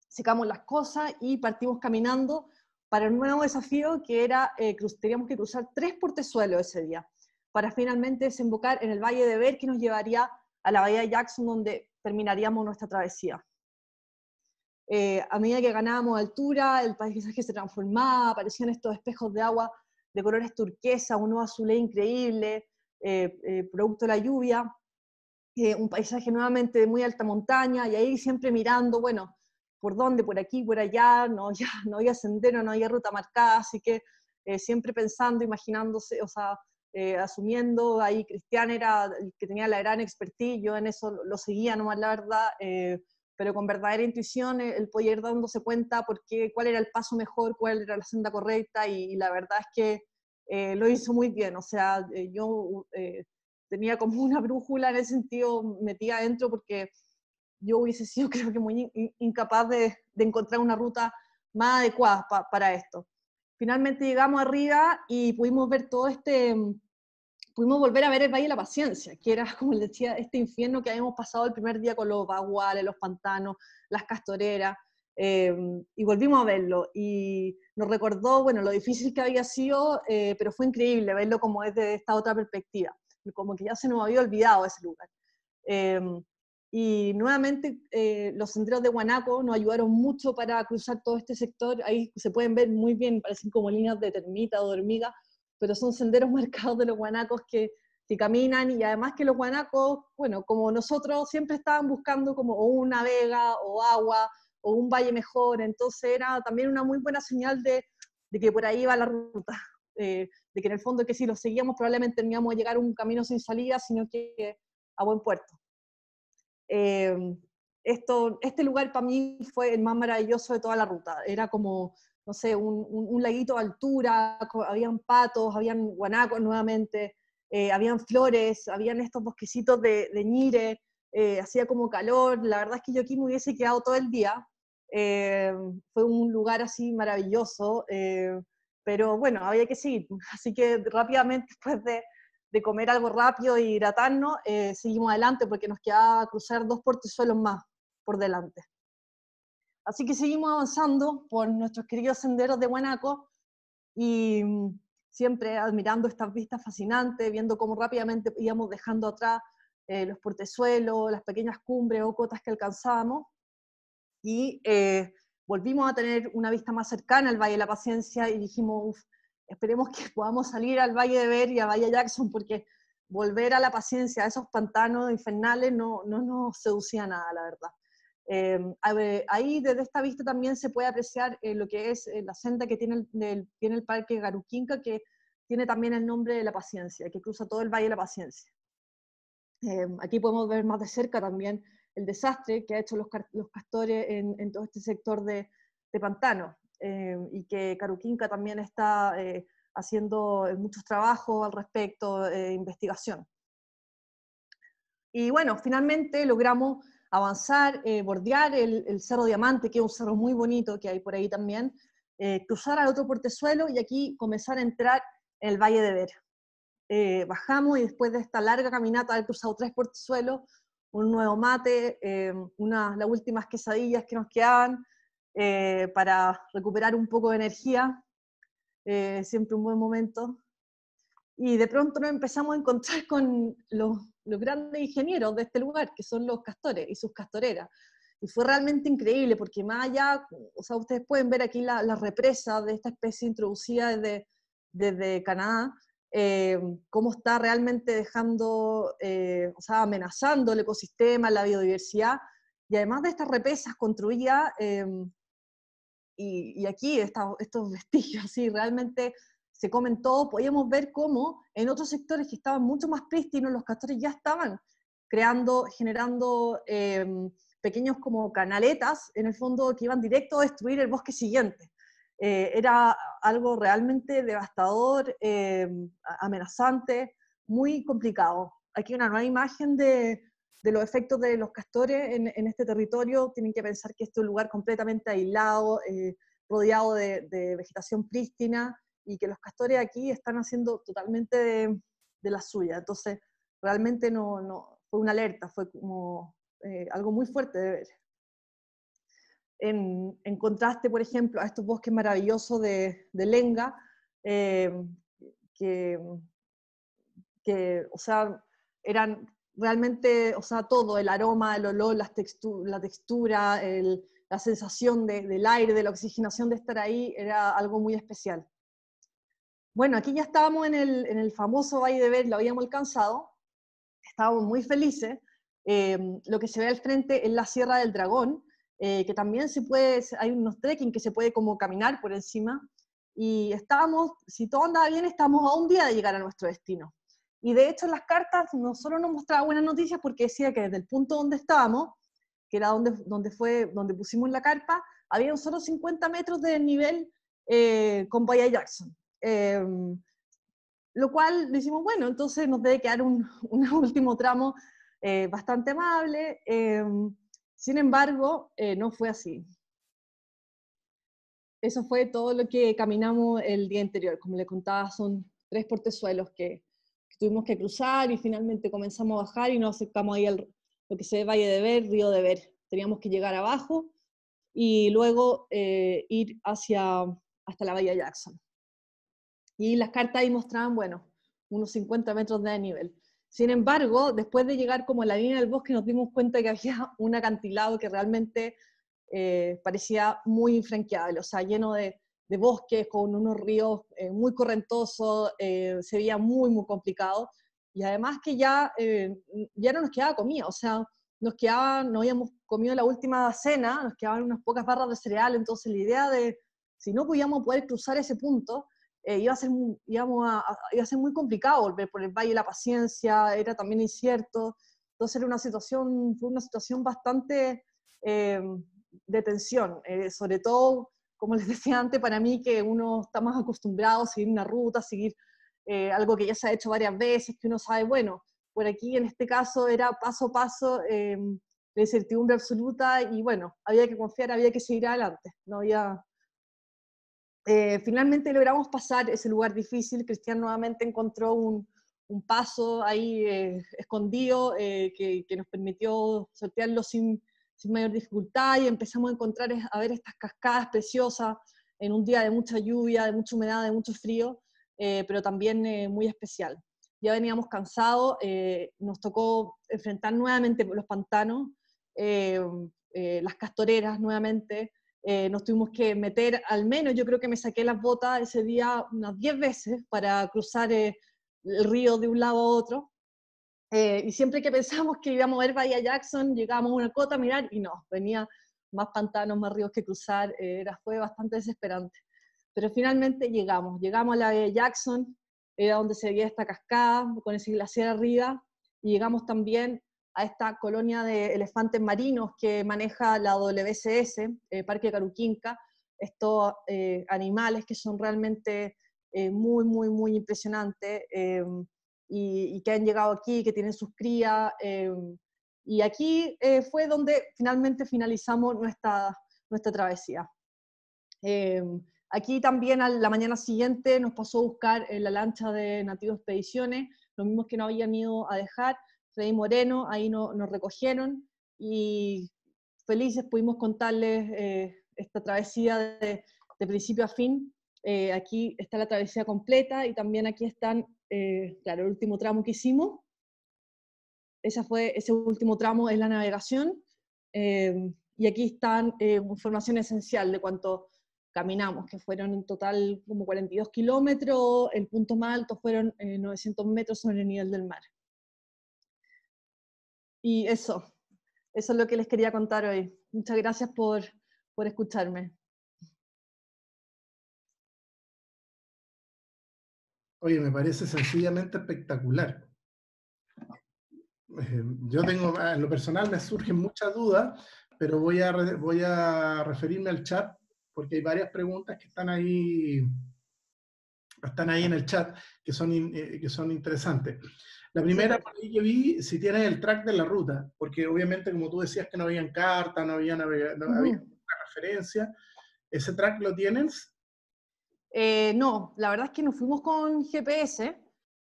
Secamos las cosas y partimos caminando para un nuevo desafío que era, teníamos que cruzar 3 portezuelos ese día, para finalmente desembocar en el Valle de Ver, que nos llevaría a la Bahía de Jackson, donde terminaríamos nuestra travesía. A medida que ganábamos altura, el paisaje se transformaba, aparecían estos espejos de agua de colores turquesa, un nuevo azulé increíble, producto de la lluvia, un paisaje nuevamente de muy alta montaña, y ahí siempre mirando, bueno, por dónde, por aquí, por allá, no, ya, no había sendero, no había ruta marcada, así que siempre pensando, imaginándose, o sea, asumiendo, ahí Cristian era el que tenía la gran expertise, yo en eso lo seguía nomás, la verdad, pero con verdadera intuición él podía ir dándose cuenta cuál era el paso mejor, cuál era la senda correcta, y la verdad es que lo hizo muy bien, o sea, yo tenía como una brújula en ese sentido metida adentro, porque yo hubiese sido creo que muy incapaz de encontrar una ruta más adecuada para esto. Finalmente llegamos arriba y pudimos ver pudimos volver a ver el Valle de la Paciencia, que era, como les decía, este infierno que habíamos pasado el primer día con los baguales, los pantanos, las castoreras, y volvimos a verlo, y nos recordó, bueno, lo difícil que había sido, pero fue increíble verlo como desde esta otra perspectiva, como que ya se nos había olvidado ese lugar. Eh, y nuevamente los senderos de Guanaco nos ayudaron mucho para cruzar todo este sector. Ahí se pueden ver muy bien, parecen como líneas de termita o de hormiga, pero son senderos marcados de los guanacos que caminan, y además que los guanacos, bueno, como nosotros, siempre estaban buscando como o una vega o agua o un valle mejor, entonces era también una muy buena señal de que por ahí va la ruta, de que en el fondo que si lo seguíamos probablemente no íbamos a llegar a un camino sin salida, sino que a buen puerto. Este lugar para mí fue el más maravilloso de toda la ruta. Era como, no sé, un laguito de altura, habían patos, habían guanacos nuevamente, habían flores, habían estos bosquecitos de ñire, hacía como calor. La verdad es que yo aquí me hubiese quedado todo el día. Fue un lugar así maravilloso, pero bueno, había que seguir. Así que rápidamente, después de comer algo rápido y hidratarnos, seguimos adelante porque nos quedaba cruzar 2 portezuelos más por delante. Así que seguimos avanzando por nuestros queridos senderos de Guanaco y siempre admirando estas vistas fascinantes, viendo cómo rápidamente íbamos dejando atrás los portezuelos, las pequeñas cumbres o cotas que alcanzábamos, y volvimos a tener una vista más cercana al Valle de la Paciencia y dijimos, esperemos que podamos salir al Valle de Ver y a Valle Jackson, porque volver a la Paciencia, a esos pantanos infernales, no nos seducía nada, la verdad. Ahí desde esta vista también se puede apreciar lo que es la senda que tiene el Parque Garuquinca, que tiene también el nombre de la Paciencia, que cruza todo el Valle de la Paciencia. Aquí podemos ver más de cerca también el desastre que ha hecho los castores en todo este sector de pantano, y que Caruquinca también está haciendo muchos trabajos al respecto, investigación. Y bueno, finalmente logramos avanzar, bordear el Cerro Diamante, que es un cerro muy bonito que hay por ahí también, cruzar al otro portezuelo y aquí comenzar a entrar en el Valle de Ver. Bajamos y después de esta larga caminata, haber cruzado 3 portezuelos, un nuevo mate, las últimas quesadillas que nos quedaban para recuperar un poco de energía, siempre un buen momento. Y de pronto nos empezamos a encontrar con los grandes ingenieros de este lugar, que son los castores y sus castoreras. Y fue realmente increíble, porque más allá, o sea, ustedes pueden ver aquí la represa de esta especie introducida desde Canadá, cómo está realmente dejando, o sea, amenazando el ecosistema, la biodiversidad, y además de estas represas construidas, y aquí estos vestigios así realmente se comen todo, podíamos ver cómo en otros sectores que estaban mucho más prístinos, los castores ya estaban generando pequeños como canaletas, en el fondo, que iban directo a destruir el bosque siguiente. Era algo realmente devastador, amenazante, muy complicado. Aquí una nueva imagen de los efectos de los castores en este territorio. Tienen que pensar que este es un lugar completamente aislado, rodeado de vegetación prístina, y que los castores aquí están haciendo totalmente de la suya. Entonces, realmente no fue una alerta, fue como algo muy fuerte de ver. En contraste, por ejemplo, a estos bosques maravillosos de Lenga, eh, que, o sea, eran realmente, o sea, todo, el aroma, el olor, la textura, la sensación del aire, de la oxigenación de estar ahí, era algo muy especial. Bueno, aquí ya estábamos en el famoso Valle de Ver, lo habíamos alcanzado, estábamos muy felices. Lo que se ve al frente es la Sierra del Dragón, que también se puede, hay unos trekking que se puede como caminar por encima, y estábamos, si todo andaba bien, estábamos a un día de llegar a nuestro destino. Y de hecho en las cartas no solo nos mostraba buenas noticias porque decía que desde el punto donde estábamos, que era donde pusimos la carpa, había solo 50 metros de nivel con Bahía Jackson. Lo cual decimos, bueno, entonces nos debe quedar un último tramo bastante amable. Sin embargo, no fue así. Eso fue todo lo que caminamos el día anterior. Como les contaba, son 3 portezuelos que tuvimos que cruzar, y finalmente comenzamos a bajar y nos acercamos ahí al lo que se ve Valle de Ver, Río de Ver. Teníamos que llegar abajo y luego ir hasta la Bahía Jackson. Y las cartas ahí mostraban, bueno, unos 50 metros de nivel. Sin embargo, después de llegar como a la línea del bosque, nos dimos cuenta que había un acantilado que realmente parecía muy infranqueable, o sea, lleno de bosques, con unos ríos muy correntosos, se veía muy, muy complicado. Y además que ya no nos quedaba comida, o sea, no habíamos comido la última cena, nos quedaban unas pocas barras de cereal, entonces la idea de, si no podíamos poder cruzar ese punto, iba a ser muy complicado volver por el Valle de la Paciencia, era también incierto, entonces fue una situación bastante de tensión, sobre todo, como les decía antes, para mí que uno está más acostumbrado a seguir una ruta, seguir algo que ya se ha hecho varias veces, que uno sabe, bueno, por aquí en este caso era paso a paso, de incertidumbre absoluta, y bueno, había que confiar, había que seguir adelante, no había... Finalmente logramos pasar ese lugar difícil. Cristian nuevamente encontró un paso ahí escondido que nos permitió sortearlo sin mayor dificultad, y empezamos a ver estas cascadas preciosas en un día de mucha lluvia, de mucha humedad, de mucho frío, pero también muy especial. Ya veníamos cansados, nos tocó enfrentar nuevamente los pantanos, las castoreras nuevamente. Nos tuvimos que meter, al menos yo creo que me saqué las botas ese día unas 10 veces para cruzar el río de un lado a otro. Y siempre que pensamos que íbamos a ver Bahía Jackson, llegábamos a una cota a mirar y no, venía más pantanos, más ríos que cruzar, fue bastante desesperante. Pero finalmente llegamos a la Bahía Jackson, era donde se veía esta cascada, con ese glaciar arriba, y llegamos también a esta colonia de elefantes marinos que maneja la WCS, Parque Caruquinca, estos animales que son realmente muy, muy, muy impresionantes, y que han llegado aquí, que tienen sus crías, y aquí fue donde finalmente finalizamos nuestra travesía. Aquí también a la mañana siguiente nos pasó a buscar en la lancha de Nativo Expediciones, los mismos que nos habían ido a dejar, Freddy Moreno, ahí nos recogieron, y felices pudimos contarles esta travesía de principio a fin. Aquí está la travesía completa, y también aquí están, claro, el último tramo que hicimos. Ese último tramo es la navegación, y aquí están información esencial de cuánto caminamos, que fueron en total como 42 kilómetros, el punto más alto fueron 900 metros sobre el nivel del mar. Y eso es lo que les quería contar hoy. Muchas gracias por escucharme. Oye, me parece sencillamente espectacular. Yo tengo, en lo personal me surgen muchas dudas, pero voy a referirme al chat, porque hay varias preguntas que están ahí en el chat, que son interesantes. La primera, por ahí que vi, si tienes el track de la ruta, porque obviamente, como tú decías, que no habían carta, no había una referencia. ¿Ese track lo tienes? No, la verdad es que nos fuimos con GPS.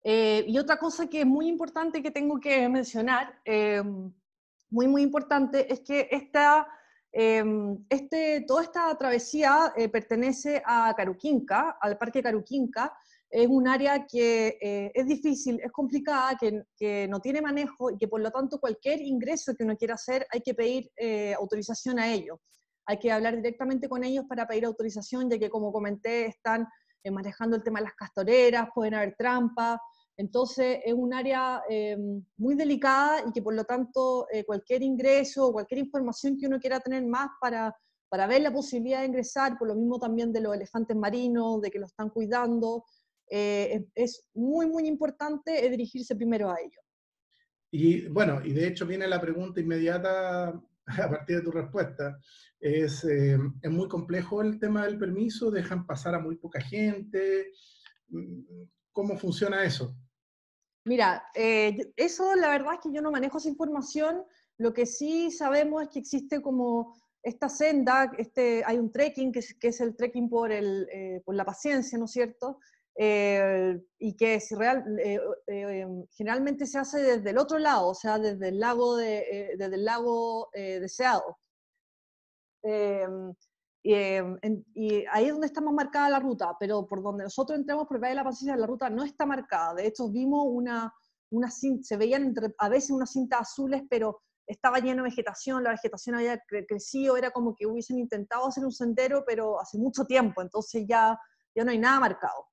Y otra cosa que es muy importante que tengo que mencionar, muy, muy importante, es que toda esta travesía pertenece a Caruquinca, al Parque Caruquinca. Es un área que es difícil, es complicada, que no tiene manejo, y que por lo tanto cualquier ingreso que uno quiera hacer hay que pedir autorización a ello. Hay que hablar directamente con ellos para pedir autorización, ya que, como comenté, están manejando el tema de las castoreras, pueden haber trampas. Entonces es un área muy delicada y que por lo tanto cualquier ingreso, cualquier información que uno quiera tener más para ver la posibilidad de ingresar, por lo mismo también de los elefantes marinos, de que lo están cuidando, es muy, muy importante dirigirse primero a ellos. Y bueno, y de hecho viene la pregunta inmediata a partir de tu respuesta. Es muy complejo el tema del permiso, dejan pasar a muy poca gente. ¿Cómo funciona eso? Mira, eso la verdad es que yo no manejo esa información. Lo que sí sabemos es que existe como esta senda, hay un trekking que es el trekking por la paciencia, ¿no es cierto? Y que generalmente se hace desde el otro lado, o sea, desde el lago de Seado. Y ahí es donde está más marcada la ruta, pero por donde nosotros entramos por Valle de la Paciencia la ruta no está marcada. De hecho, vimos una cinta, se veían a veces unas cintas azules, pero estaba lleno de vegetación, la vegetación había crecido, era como que hubiesen intentado hacer un sendero, pero hace mucho tiempo, entonces ya no hay nada marcado.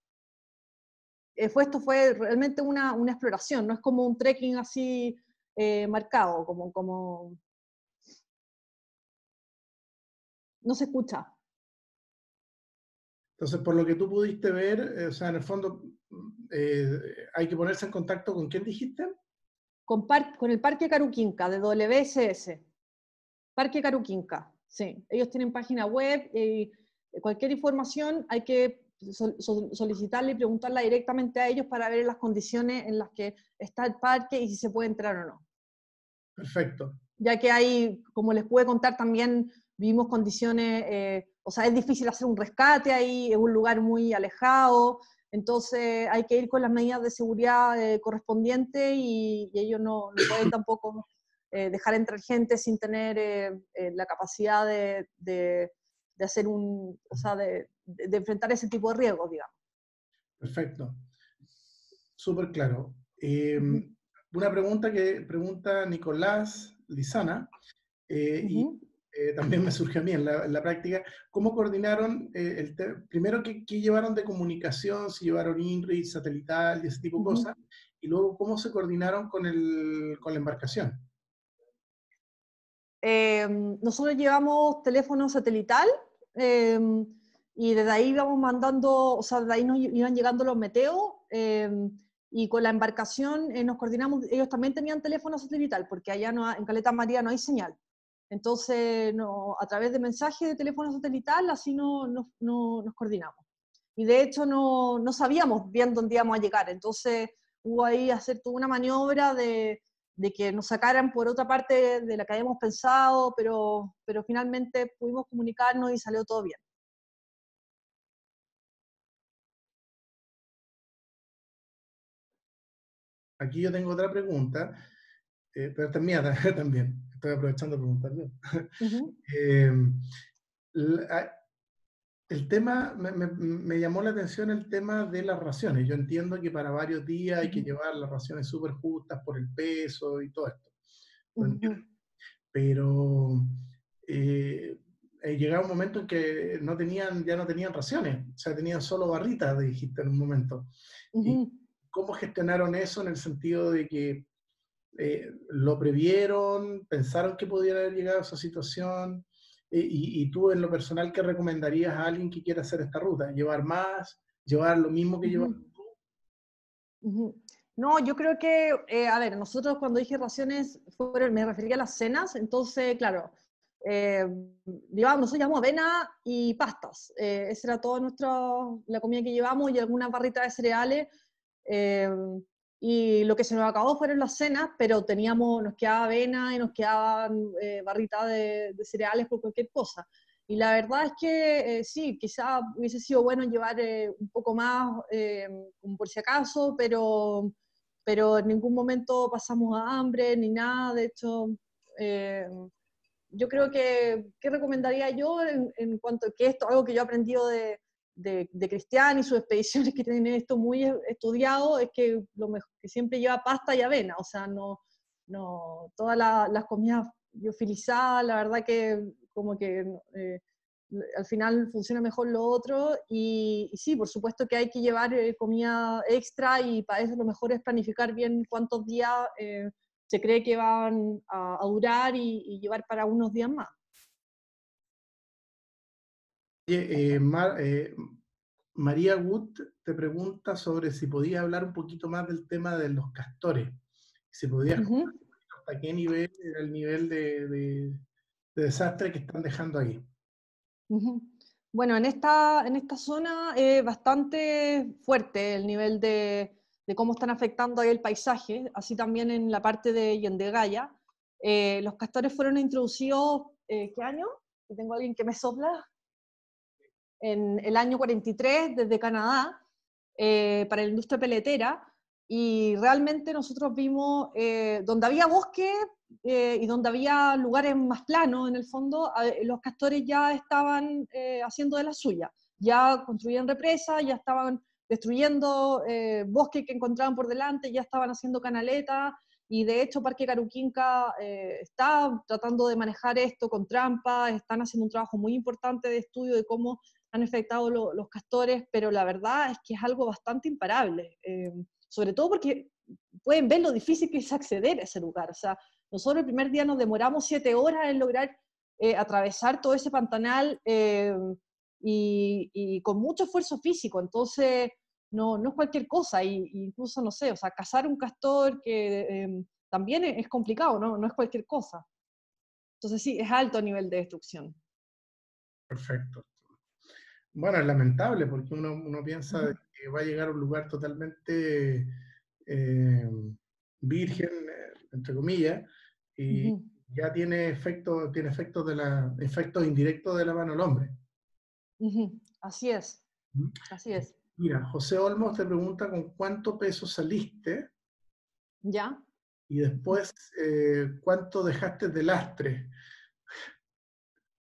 Esto fue realmente una exploración, no es como un trekking así marcado, no se escucha. Entonces, por lo que tú pudiste ver, o sea, en el fondo hay que ponerse en contacto con quién dijiste. Con el Parque Caruquinca, de WSS. Parque Caruquinca, sí. Ellos tienen página web y cualquier información hay que solicitarle y preguntarla directamente a ellos para ver las condiciones en las que está el parque y si se puede entrar o no. Perfecto. Ya que hay, como les pude contar también, vivimos condiciones, o sea, es difícil hacer un rescate ahí, es un lugar muy alejado, entonces hay que ir con las medidas de seguridad correspondientes y ellos no pueden tampoco dejar entrar gente sin tener la capacidad de hacer o sea, de enfrentar ese tipo de riesgos, digamos. Perfecto. Súper claro. Uh-huh. Una pregunta que pregunta Nicolás Lizana, y Uh-huh. también me surge a mí en la práctica, ¿cómo coordinaron primero qué llevaron de comunicación, si llevaron INRI, satelital y ese tipo de Uh-huh. cosas, y luego cómo se coordinaron con la embarcación? Nosotros llevamos teléfono satelital eh, y desde ahí íbamos mandando, o sea, de ahí nos iban llegando los meteos y con la embarcación nos coordinamos, ellos también tenían teléfono satelital porque allá en Caleta María no hay señal. Entonces, a través de mensajes de teléfono satelital así nos coordinamos. Y de hecho no sabíamos bien dónde íbamos a llegar, entonces hubo ahí hacer toda una maniobra de que nos sacaran por otra parte de la que habíamos pensado, pero finalmente pudimos comunicarnos y salió todo bien. Aquí yo tengo otra pregunta, pero esta es mía también. Estoy aprovechando de preguntarle. Uh-huh. Eh, la- el tema, me llamó la atención el tema de las raciones. Yo entiendo que para varios días hay que Uh-huh. llevar las raciones súper justas por el peso y todo esto. Lo Uh-huh. entiendo. Pero llegaba un momento en que ya no tenían raciones, o sea, tenían solo barritas, dijiste en un momento. ¿Y Uh-huh. cómo gestionaron eso en el sentido de que lo previeron, pensaron que pudiera haber llegado a esa situación? Y tú, en lo personal, ¿qué recomendarías a alguien que quiera hacer esta ruta? ¿Llevar más? ¿Llevar lo mismo que llevar? Uh-huh. Uh-huh. No, yo creo que, a ver, nosotros cuando dije raciones me refería a las cenas, entonces, claro, eh, nosotros llevamos avena y pastas, esa era toda la comida que llevamos y algunas barritas de cereales, eh, y lo que se nos acabó fueron las cenas, pero nos quedaba avena y nos quedaban barritas de cereales por cualquier cosa. Y la verdad es que sí, quizá hubiese sido bueno llevar un poco más, como por si acaso, pero en ningún momento pasamos a hambre ni nada. De hecho, eh, yo creo ¿qué recomendaría yo en cuanto a que esto, algo que yo he aprendido de Cristian y sus expediciones que tienen esto muy estudiado, es que lo mejor, que siempre lleva pasta y avena, o sea, no todas las comidas liofilizadas, la verdad que como que al final funciona mejor lo otro, y sí, por supuesto que hay que llevar comida extra, y para eso lo mejor es planificar bien cuántos días se cree que van a durar, y llevar para unos días más. Oye, María Wood te pregunta sobre si podías hablar un poquito más del tema de los castores. Si podías contar Ujú, hasta qué nivel era el nivel de desastre que están dejando ahí. ujú. Bueno, en esta zona es bastante fuerte el nivel de cómo están afectando ahí el paisaje, así también en la parte de Yendegaya. Los castores fueron introducidos, ¿qué año? Si tengo alguien que me sopla. En el año 43 desde Canadá, para la industria peletera, y realmente nosotros vimos donde había bosque y donde había lugares más planos, en el fondo, los castores ya estaban haciendo de la suya, ya construían represas, ya estaban destruyendo bosque que encontraban por delante, ya estaban haciendo canaletas, y de hecho Parque Caruquinca está tratando de manejar esto con trampas, están haciendo un trabajo muy importante de estudio de cómo han afectado los castores, pero la verdad es que es algo bastante imparable, sobre todo porque pueden ver lo difícil que es acceder a ese lugar. O sea, nosotros el primer día nos demoramos 7 horas en lograr atravesar todo ese pantanal, y con mucho esfuerzo físico, entonces no es cualquier cosa, y incluso, no sé, o sea, cazar un castor que también es complicado, no es cualquier cosa. Entonces sí, es alto nivel de destrucción. Perfecto. Bueno, es lamentable porque uno piensa de que va a llegar a un lugar totalmente eh, virgen, entre comillas, y Ujú. ya tiene efectos efectos indirectos de la mano del hombre. Ujú. Así es, ¿Mm? así es. Mira, José Olmos te pregunta con cuánto peso saliste ¿Ya? y después cuánto dejaste de lastre.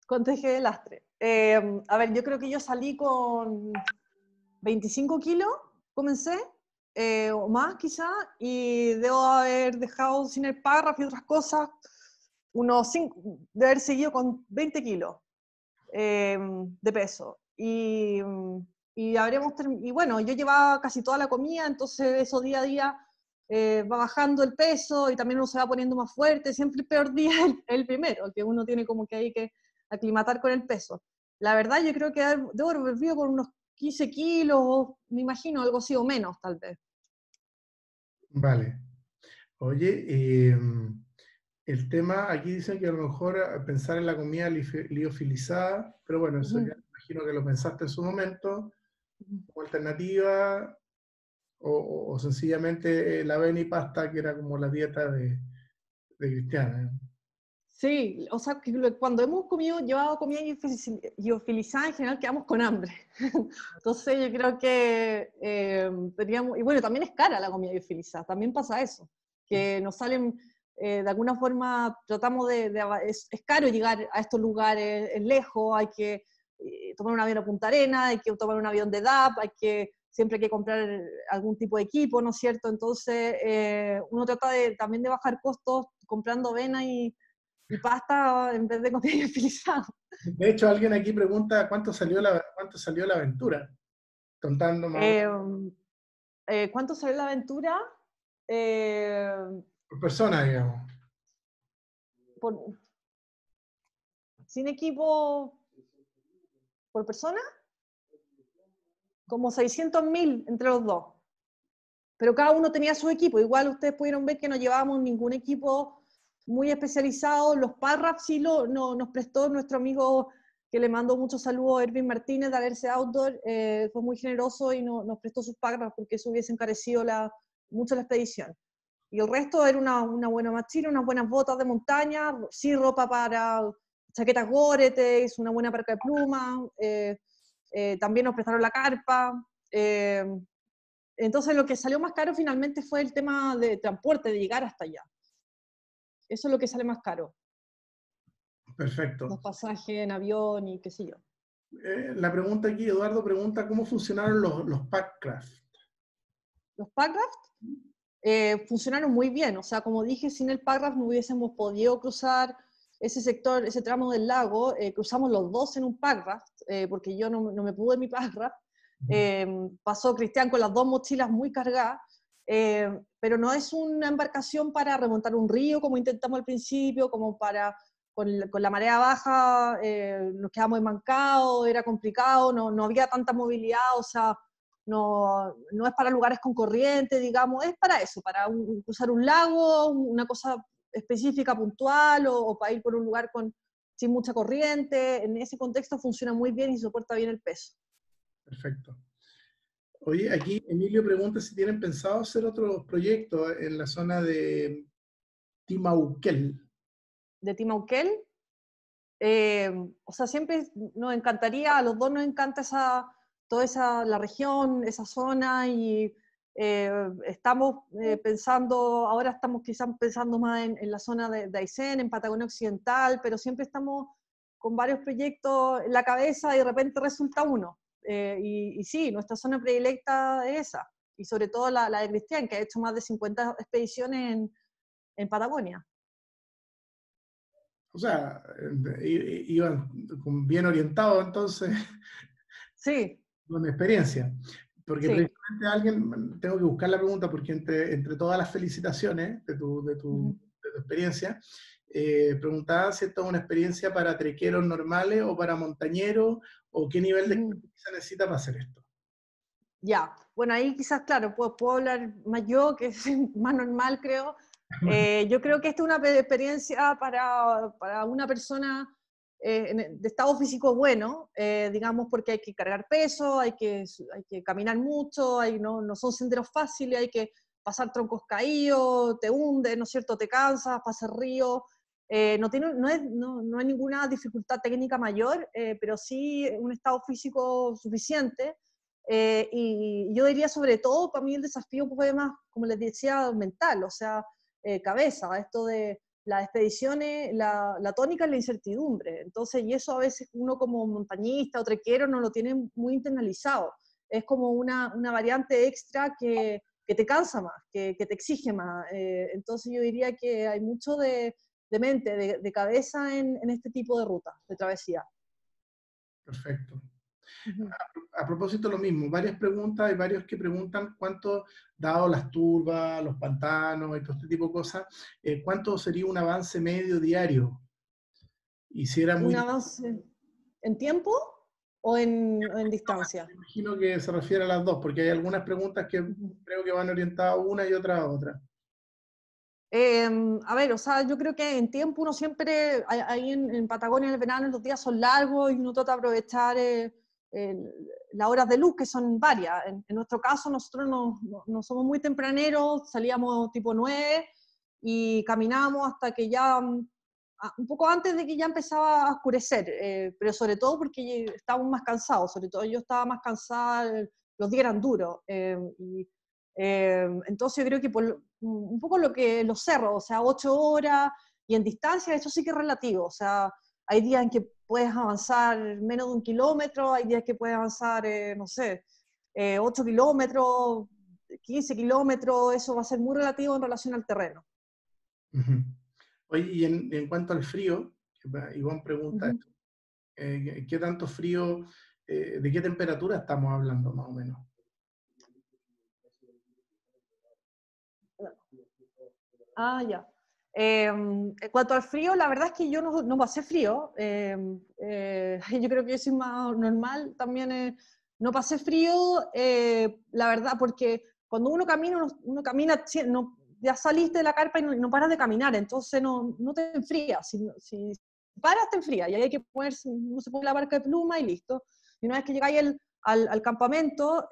Con teje de lastre. A ver, yo creo que yo salí con 25 kilos, comencé, o más quizá, y debo haber dejado sin el párrafo y otras cosas, unos 5, de haber seguido con 20 kilos de peso. Y bueno, yo llevaba casi toda la comida, entonces eso día a día va bajando el peso, y también uno se va poniendo más fuerte. Siempre el peor día es el primero, el que uno tiene como que hay que aclimatar con el peso. La verdad, yo creo que debo haber vivido con unos 15 kilos, me imagino, algo así o menos, tal vez. Vale. Oye, el tema, aquí dicen que a lo mejor pensar en la comida liofilizada, pero bueno, eso ya Ujú. me imagino que lo pensaste en su momento, Ujú. como alternativa, o sencillamente la avena y pasta, que era como la dieta de Cristiana. Sí, o sea, que cuando hemos comido, llevado comida liofilizada, en general quedamos con hambre. Entonces yo creo que teníamos, y bueno, también es cara la comida liofilizada, también pasa eso, que nos salen, de alguna forma, tratamos es caro llegar a estos lugares, es lejos, hay que tomar un avión a Punta Arenas, hay que tomar un avión de DAP, siempre hay que comprar algún tipo de equipo, ¿no es cierto? Entonces uno trata también de bajar costos comprando avena y pasta en vez de comida liofilizada. De hecho, alguien aquí pregunta cuánto salió la aventura, contando más o menos Eh, ¿Cuánto salió la aventura? Eh, por persona, digamos. por, Sin equipo por persona, como 600.000 entre los dos. Pero cada uno tenía su equipo. Igual ustedes pudieron ver que no llevábamos ningún equipo muy especializado. Los párrafos sí nos prestó nuestro amigo, que le mando muchos saludos, Erwin Martínez de Alerce Outdoor. Fue muy generoso y nos prestó sus párrafos, porque eso hubiese encarecido mucho la expedición. Y el resto era una buena mochila, unas buenas botas de montaña, sí, ropa para chaquetas Gore-Tex, una buena parca de plumas, también nos prestaron la carpa. Entonces lo que salió más caro finalmente fue el tema de transporte, de llegar hasta allá. Eso es lo que sale más caro, los Perfecto. pasajes en avión y qué sé yo. La pregunta aquí, Eduardo pregunta cómo funcionaron los Packcraft. Los packraft funcionaron muy bien, o sea, como dije, sin el packraft no hubiésemos podido cruzar ese sector, ese tramo del lago, cruzamos los dos en un packraft, porque yo no me pude en mi packraft. Pasó Cristian con las dos mochilas muy cargadas, pero no es una embarcación para remontar un río como intentamos al principio, como para, con la marea baja nos quedamos enmancados, era complicado, no había tanta movilidad, o sea, no es para lugares con corriente, digamos, es para eso, para cruzar un lago, una cosa específica, puntual, o para ir por un lugar sin mucha corriente. En ese contexto funciona muy bien y soporta bien el peso. Perfecto. Oye, aquí Emilio pregunta si tienen pensado hacer otros proyectos en la zona de Timauquel. ¿De Timauquel? O sea, siempre nos encantaría, a los dos nos encanta la región, esa zona, y estamos pensando, ahora estamos quizás pensando más en la zona de Aysén, en Patagonia Occidental, pero siempre estamos con varios proyectos en la cabeza y de repente resulta uno. Y sí, nuestra zona predilecta es esa, y sobre todo la de Cristian, que ha hecho más de 50 expediciones en Patagonia. O sea, iban bien orientados entonces, Sí, con experiencia. Porque sí. precisamente alguien, tengo que buscar la pregunta, porque entre todas las felicitaciones Uh-huh. de tu experiencia, preguntaba si esto es una experiencia para trequeros normales o para montañeros, o qué nivel de Uh-huh. experiencia se necesita para hacer esto. Ya, bueno, ahí quizás, claro, puedo hablar más yo, que es más normal, creo. Yo creo que esta es una experiencia para una persona de estado físico bueno, digamos, porque hay que cargar peso, hay que caminar mucho, no son senderos fáciles, hay que pasar troncos caídos, te hundes, ¿no es cierto?, te cansas, pasas río. No hay ninguna dificultad técnica mayor, pero sí un estado físico suficiente. Y yo diría sobre todo, para mí el desafío fue más, como les decía, mental, o sea, cabeza, esto de las expediciones, la tónica es la incertidumbre, entonces, y eso a veces uno como montañista o trequero no lo tiene muy internalizado, es como una variante extra que te cansa más, que te exige más, entonces yo diría que hay mucho de mente, de cabeza en este tipo de rutas, de travesía. Perfecto. Uh-huh. A propósito, lo mismo, varias preguntas, hay varios que preguntan cuánto, dado las turbas, los pantanos y todo este tipo de cosas, cuánto sería un avance medio diario. Y si era Un muy... avance en tiempo o en distancia. Me imagino que se refiere a las dos, porque hay algunas preguntas que Uh-huh. creo que van orientadas una y otra a otra. A ver, o sea, yo creo que en tiempo uno siempre, ahí en Patagonia en el verano los días son largos y uno trata de aprovechar las horas de luz, que son varias. En nuestro caso, nosotros no somos muy tempraneros, salíamos tipo 9 y caminábamos hasta que ya, un poco antes de que ya empezaba a oscurecer, pero sobre todo porque estábamos más cansados, sobre todo yo estaba más cansada, los días eran duros. Entonces yo creo que un poco los cerros, o sea, 8 horas, y en distancia eso sí que es relativo, o sea, hay días en que puedes avanzar menos de 1 kilómetro, hay días que puedes avanzar, no sé, 8 kilómetros, 15 kilómetros, eso va a ser muy relativo en relación al terreno. Ujú. Oye, y en cuanto al frío, Iván pregunta Ujú. esto, ¿qué tanto frío, de qué temperatura estamos hablando más o menos? Ya. En cuanto al frío, la verdad es que yo no pasé frío. Yo creo que yo soy más normal también. No pasé frío, la verdad, porque cuando uno camina, ya saliste de la carpa y no paras de caminar, entonces no te enfrías. Si paras, te enfrías. Y ahí hay que ponerse, uno se pone la barca de pluma y listo. Y una vez que llegáis al campamento,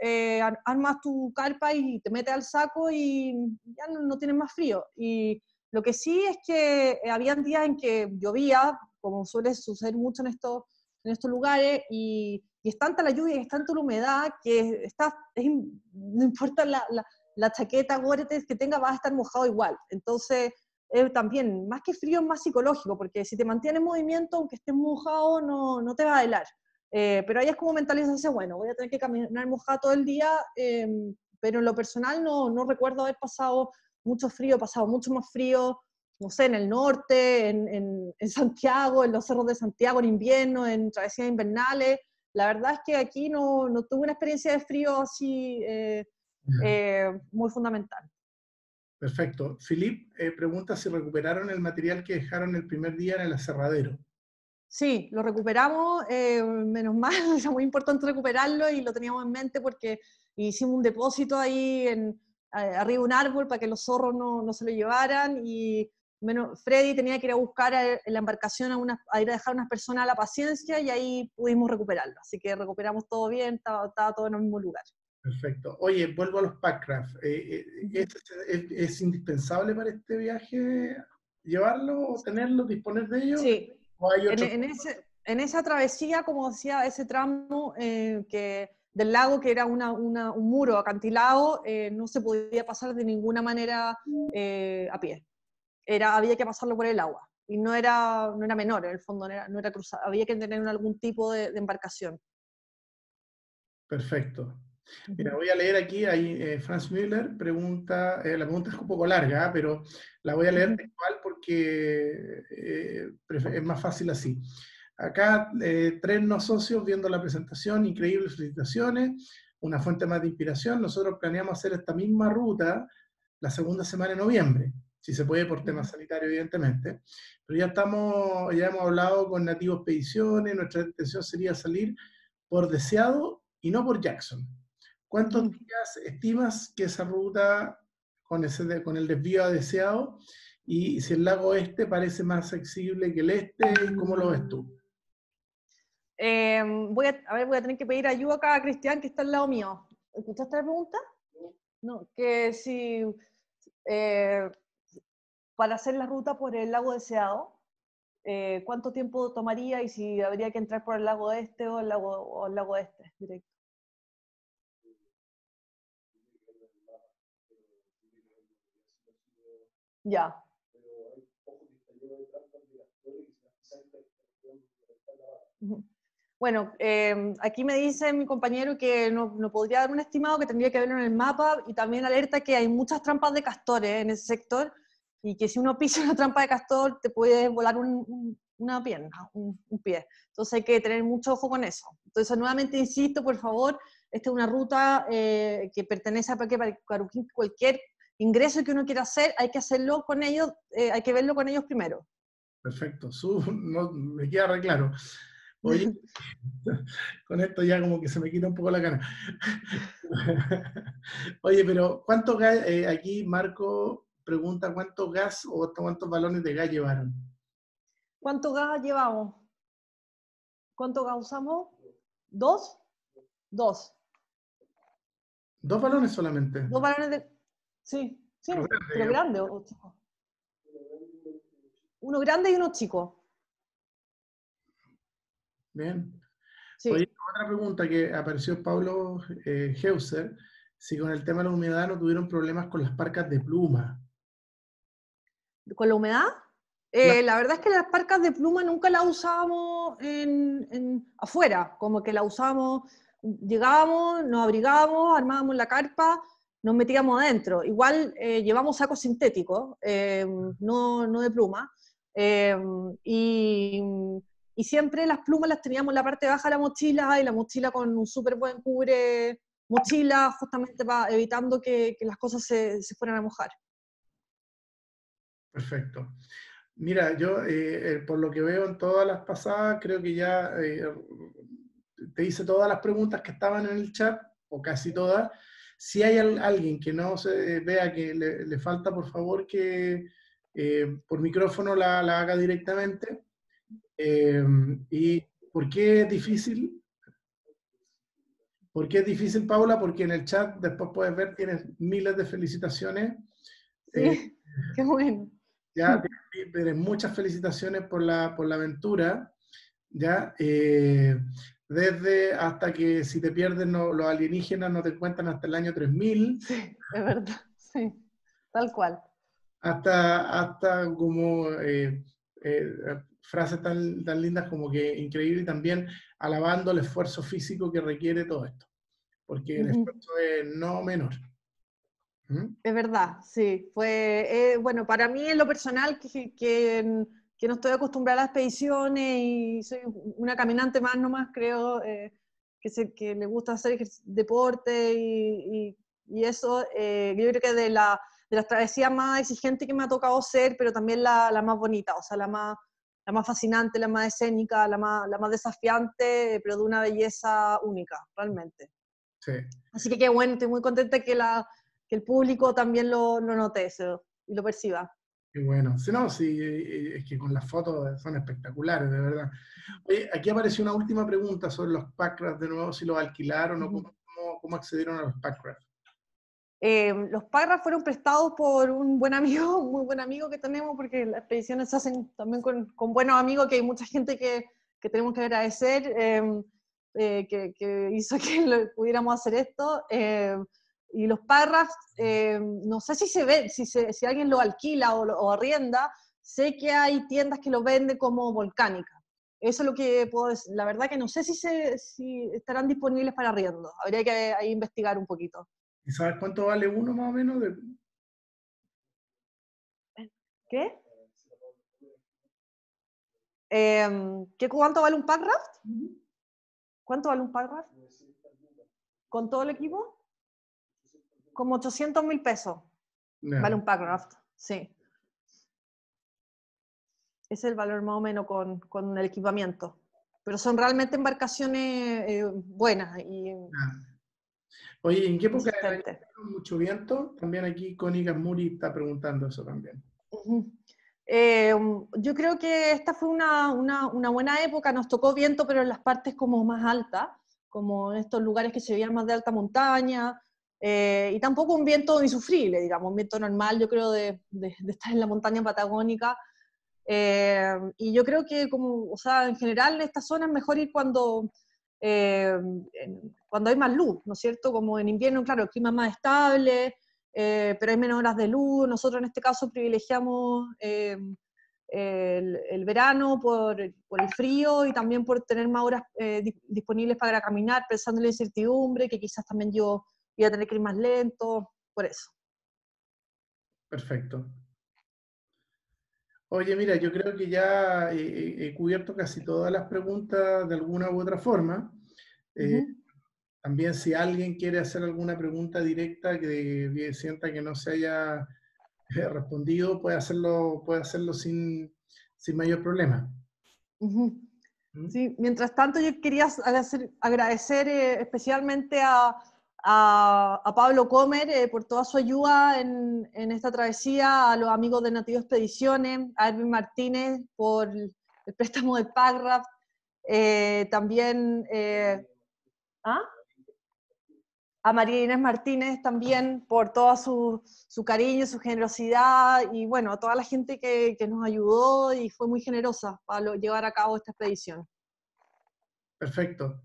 armas tu carpa y te metes al saco y ya no tienes más frío. Y lo que sí es que habían días en que llovía, como suele suceder mucho en estos lugares, y es tanta la lluvia y es tanta la humedad que no importa la chaqueta, Gore-Tex que tenga, vas a estar mojado igual. Entonces, también, más que frío, es más psicológico, porque si te mantienes en movimiento, aunque estés mojado, no te va a helar. Pero ahí es como mentalizarse, bueno, voy a tener que caminar mojada todo el día, pero en lo personal no recuerdo haber pasado mucho frío, he pasado mucho más frío, no sé, en el norte, en Santiago, en los cerros de Santiago en invierno, en travesías invernales. La verdad es que aquí no tuve una experiencia de frío así muy fundamental. Perfecto. Philip pregunta si recuperaron el material que dejaron el primer día en el aserradero. Sí, lo recuperamos, menos mal, es muy importante recuperarlo y lo teníamos en mente porque hicimos un depósito ahí arriba de un árbol para que los zorros no se lo llevaran y Freddy tenía que ir a buscar en la embarcación a ir a dejar a unas personas a La Paciencia y ahí pudimos recuperarlo. Así que recuperamos todo bien, estaba todo en el mismo lugar. Perfecto. Oye, vuelvo a los Packraft. ¿Es indispensable para este viaje llevarlo, tenerlo, disponer de ellos? Sí, ¿O hay otro? en esa travesía, como decía, ese tramo del lago que era un muro acantilado, no se podía pasar de ninguna manera a pie. Había que pasarlo por el agua. Y no era menor, en el fondo, no era cruzado. Había que tener algún tipo de embarcación. Perfecto. Mira, voy a leer aquí, ahí Franz Müller pregunta, la pregunta es un poco larga, pero la voy a leer textual porque es más fácil así. Acá, 3 no socios viendo la presentación, increíbles, felicitaciones, una fuente más de inspiración. Nosotros planeamos hacer esta misma ruta la segunda semana de noviembre, si se puede por temas sanitarios, evidentemente. Pero ya hemos hablado con Nativo Expediciones, nuestra intención sería salir por Deseado y no por Jackson. ¿Cuántos días estimas que esa ruta con el desvío a Deseado, y si el lago este parece más accesible que el este, cómo lo ves tú? Voy a tener que pedir ayuda acá a Cristian, que está al lado mío. ¿Escuchaste la pregunta? No, que si para hacer la ruta por el lago Deseado, ¿cuánto tiempo tomaría y si habría que entrar por el lago este o el lago este directo? Ya. Bueno, aquí me dice mi compañero que no podría dar un estimado, que tendría que verlo en el mapa, y también alerta que hay muchas trampas de castores en ese sector, y que si uno pisa una trampa de castor te puede volar una pierna, un pie. Entonces hay que tener mucho ojo con eso. Entonces nuevamente insisto, por favor, esta es una ruta que pertenece a Parque Caruquín. Cualquier ingreso que uno quiera hacer, hay que hacerlo con ellos, hay que verlo con ellos primero. Perfecto, me queda re claro. Oye, con esto ya como que se me quita un poco la gana. Oye, pero ¿cuánto gas, aquí Marco pregunta cuánto gas o cuántos balones de gas llevaron? ¿Cuánto gas llevamos? ¿Cuánto gas usamos? ¿Dos? Dos. 2 balones solamente. Dos balones de... Sí, sí, pero grande o chico. Uno grande y uno chico. Bien. Sí. Oye, otra pregunta que apareció Pablo Heuser, si con el tema de la humedad no tuvieron problemas con las parcas de pluma. ¿Con la humedad? Claro, La verdad es que las parcas de pluma nunca las usábamos afuera, como que las usábamos, llegábamos, nos abrigábamos, armábamos la carpa, nos metíamos adentro. Igual llevamos sacos sintéticos, no de pluma, eh, y, y siempre las plumas las teníamos en la parte baja de la mochila, y la mochila con un súper buen cubre mochila, justamente evitando que las cosas se fueran a mojar. perfecto. Mira, yo por lo que veo en todas las pasadas, creo que ya te hice todas las preguntas que estaban en el chat, o casi todas. Si hay alguien que no se vea que le falta, por favor, que por micrófono la haga directamente. ¿Y por qué es difícil? ¿Por qué es difícil, Paula? Porque en el chat, después puedes ver, tienes miles de felicitaciones. Sí, qué bueno. Ya tienes muchas felicitaciones por la aventura. ¿Ya? Desde hasta que si te pierdes los alienígenas no te encuentran hasta el año 3000, Sí, es verdad, sí, tal cual. hasta como frases tan lindas como que increíble, y también alabando el esfuerzo físico que requiere todo esto, porque el esfuerzo es no menor. ¿Mm? Es verdad, sí. Fue, bueno, para mí en lo personal, que no estoy acostumbrada a las expediciones y soy una caminante más nomás, creo, que le gusta hacer deporte y eso, yo creo que de las travesías más exigentes que me ha tocado ser, pero también la más bonita, o sea, la más fascinante, la más escénica, la más desafiante, pero de una belleza única, realmente. Sí. Así que qué bueno, estoy muy contenta que el público también lo note eso y lo perciba. Qué bueno. Sí, no, sí, es que con las fotos son espectaculares, de verdad. Oye, aquí apareció una última pregunta sobre los Packraft, de nuevo, si los alquilaron o cómo accedieron a los Packraft. Los parras fueron prestados por un buen amigo, un muy buen amigo que tenemos, porque las expediciones se hacen también con buenos amigos, que hay mucha gente que tenemos que agradecer, que hizo que pudiéramos hacer esto. Y los parras, no sé si se ve, si alguien lo alquila o arrienda, sé que hay tiendas que lo venden como volcánica. Eso es lo que puedo decir. La verdad que no sé si estarán disponibles para arriendo. Habría que ahí investigar un poquito. ¿Y sabes cuánto vale uno más o menos? ¿Qué? ¿Cuánto vale un packraft? ¿Cuánto vale un packraft? ¿Con todo el equipo? Como 800.000 pesos vale No. un packraft, sí. Ese es el valor más o menos con el equipamiento. Pero son realmente embarcaciones buenas y Nada. Oye, ¿en qué época del año consistentes. hay mucho viento? También aquí Connie Muri está preguntando eso también. Ujú. Yo creo que esta fue una buena época, nos tocó viento, pero en las partes como más altas, como en estos lugares que se veían más de alta montaña, y tampoco un viento insufrible, digamos, un viento normal, yo creo, de estar en la montaña patagónica. Y yo creo que, como, o sea, en general en esta zona es mejor ir eh, cuando hay más luz, ¿no es cierto? Como en invierno, claro, el clima es más estable, pero hay menos horas de luz. Nosotros en este caso privilegiamos el verano por el frío y también por tener más horas disponibles para caminar, pensando en la incertidumbre, que quizás también yo voy a tener que ir más lento, por eso. Perfecto. Oye, mira, yo creo que ya he cubierto casi todas las preguntas de alguna u otra forma. Eh, Ujú. También si alguien quiere hacer alguna pregunta directa que sienta que no se haya respondido, puede hacerlo sin mayor problema. Ujú. ¿Mm? Sí, mientras tanto yo quería agradecer especialmente a Pablo Comer por toda su ayuda en esta travesía, a los amigos de Nativo Expediciones, a Erwin Martínez por el préstamo de Packraft, también ¿ah? A María Inés Martínez también por todo su cariño, su generosidad y bueno, a toda la gente que nos ayudó y fue muy generosa para llevar a cabo esta expedición. Perfecto.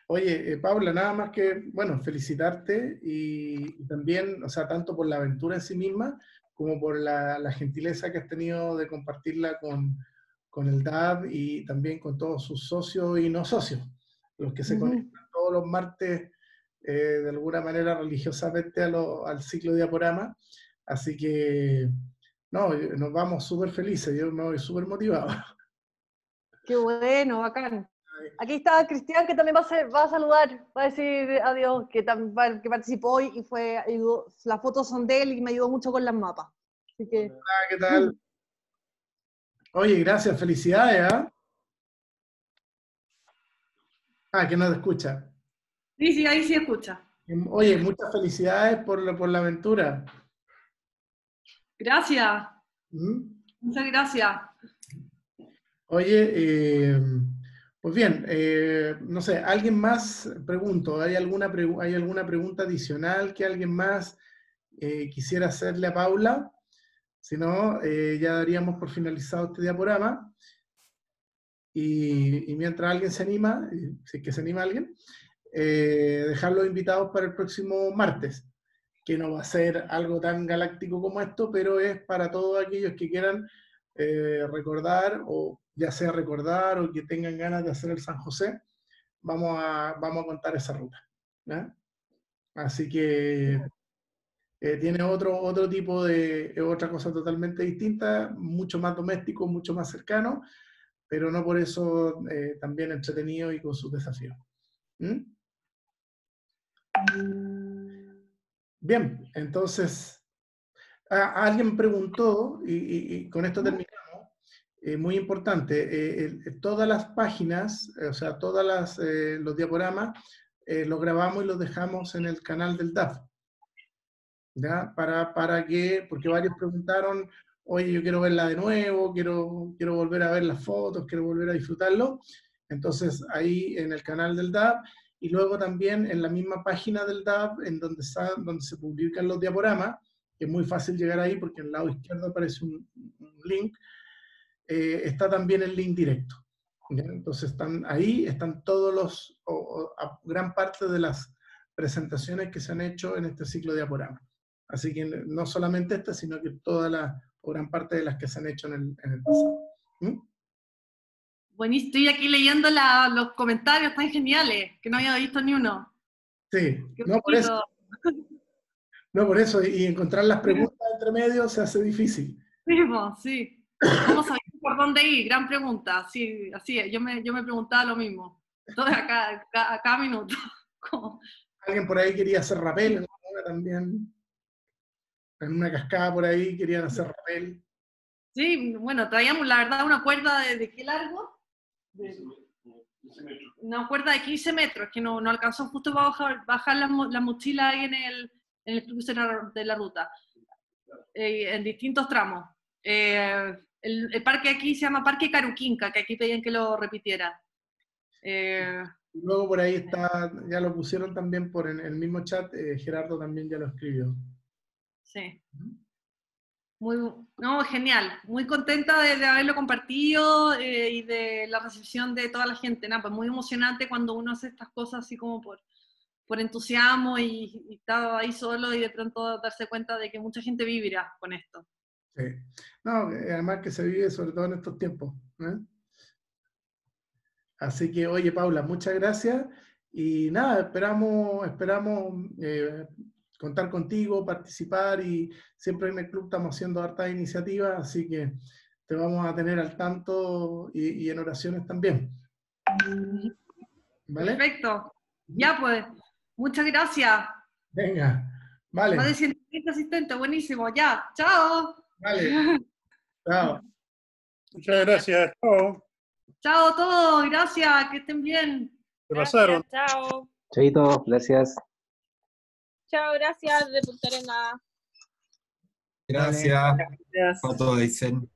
Oye, Paula, nada más que, bueno, felicitarte y también, o sea, tanto por la aventura en sí misma, como por la gentileza que has tenido de compartirla con el DAB y también con todos sus socios y no socios, los que se Ujú. conectan todos los martes de alguna manera religiosamente al ciclo de Diaporama. Así que, no, nos vamos súper felices, yo me voy súper motivado. Qué bueno, bacán. Aquí está Cristian, que también va a saludar, va a decir adiós, que participó y las fotos son de él y me ayudó mucho con las mapas. Así que, Ah, ¿qué tal? Oye, gracias, felicidades, ¿ah? Ah, que no te escucha. Sí, sí, ahí sí escucha. Oye, muchas felicidades por la aventura. Gracias, ¿Mm? muchas gracias. Oye, pues bien, no sé, ¿alguien más, pregunto, hay alguna pregunta adicional que alguien más quisiera hacerle a Paula? Si no, ya daríamos por finalizado este diaporama. Y mientras alguien se anima, si es que se anima alguien, dejarlos invitados para el próximo martes, que no va a ser algo tan galáctico como esto, pero es para todos aquellos que quieran recordar, o ya sea recordar o que tengan ganas de hacer el San José, vamos a contar esa ruta. ¿Ya? Así que tiene otro tipo de, otra cosa totalmente distinta, mucho más doméstico, mucho más cercano, pero no por eso también entretenido y con sus desafíos. ¿Mm? Bien, entonces, alguien preguntó, y con esto terminamos, muy importante, todas las páginas, o sea, los diaporamas, los grabamos y los dejamos en el canal del DAF. ¿Ya? Porque varios preguntaron, oye, yo quiero verla de nuevo, quiero volver a ver las fotos, quiero volver a disfrutarlo. Entonces, ahí en el canal del DAB, y luego también en la misma página del DAB, donde se publican los diaporamas, que es muy fácil llegar ahí porque en el lado izquierdo aparece un link, está también el link directo. ¿Ya? Entonces, están todos gran parte de las presentaciones que se han hecho en este ciclo de diaporama. Así que no solamente esta, sino que o gran parte de las que se han hecho en el pasado. ¿Mm? Buenísimo, estoy aquí leyendo los comentarios tan geniales, que no había visto ni uno. Sí, Qué no por eso. No por eso, y encontrar las preguntas entre medio se hace difícil. Sí. ¿Cómo sabéis por dónde ir? Gran pregunta. Sí, así es. Yo me preguntaba lo mismo. Todo a cada minuto. ¿Cómo? Alguien por ahí quería hacer rappel, ¿no? También. En una cascada por ahí querían hacer rappel. Sí, bueno, traíamos la verdad una cuerda ¿de qué largo? Una cuerda de 15 metros, que no alcanzó justo para bajar la mochila ahí en el cruce de la ruta, en distintos tramos. El parque aquí se llama Parque Caruquinca, que aquí pedían que lo repitiera. Y luego por ahí está, ya lo pusieron también por en el mismo chat, Gerardo también ya lo escribió. Sí. Genial. Muy contenta de haberlo compartido y de la recepción de toda la gente. Pues muy emocionante cuando uno hace estas cosas así como por entusiasmo y está ahí solo y de pronto darse cuenta de que mucha gente vivirá con esto. Sí. No, además que se vive sobre todo en estos tiempos. Así que, oye, Paula, muchas gracias. Y nada, esperamos contar contigo, participar, y siempre en el club estamos haciendo hartas iniciativas, así que te vamos a tener al tanto y en oraciones también. ¿Vale? Perfecto. Ya pues, muchas gracias. Venga, vale. Más de 130 asistentes, buenísimo. Ya, chao. Vale. Chao. Muchas gracias. Chao. Chao a todos, gracias, que estén bien. Se pasaron. Chao. Chaito, gracias. Chao, gracias de Punta Arenas. Gracias. Gracias. Pato Eisen.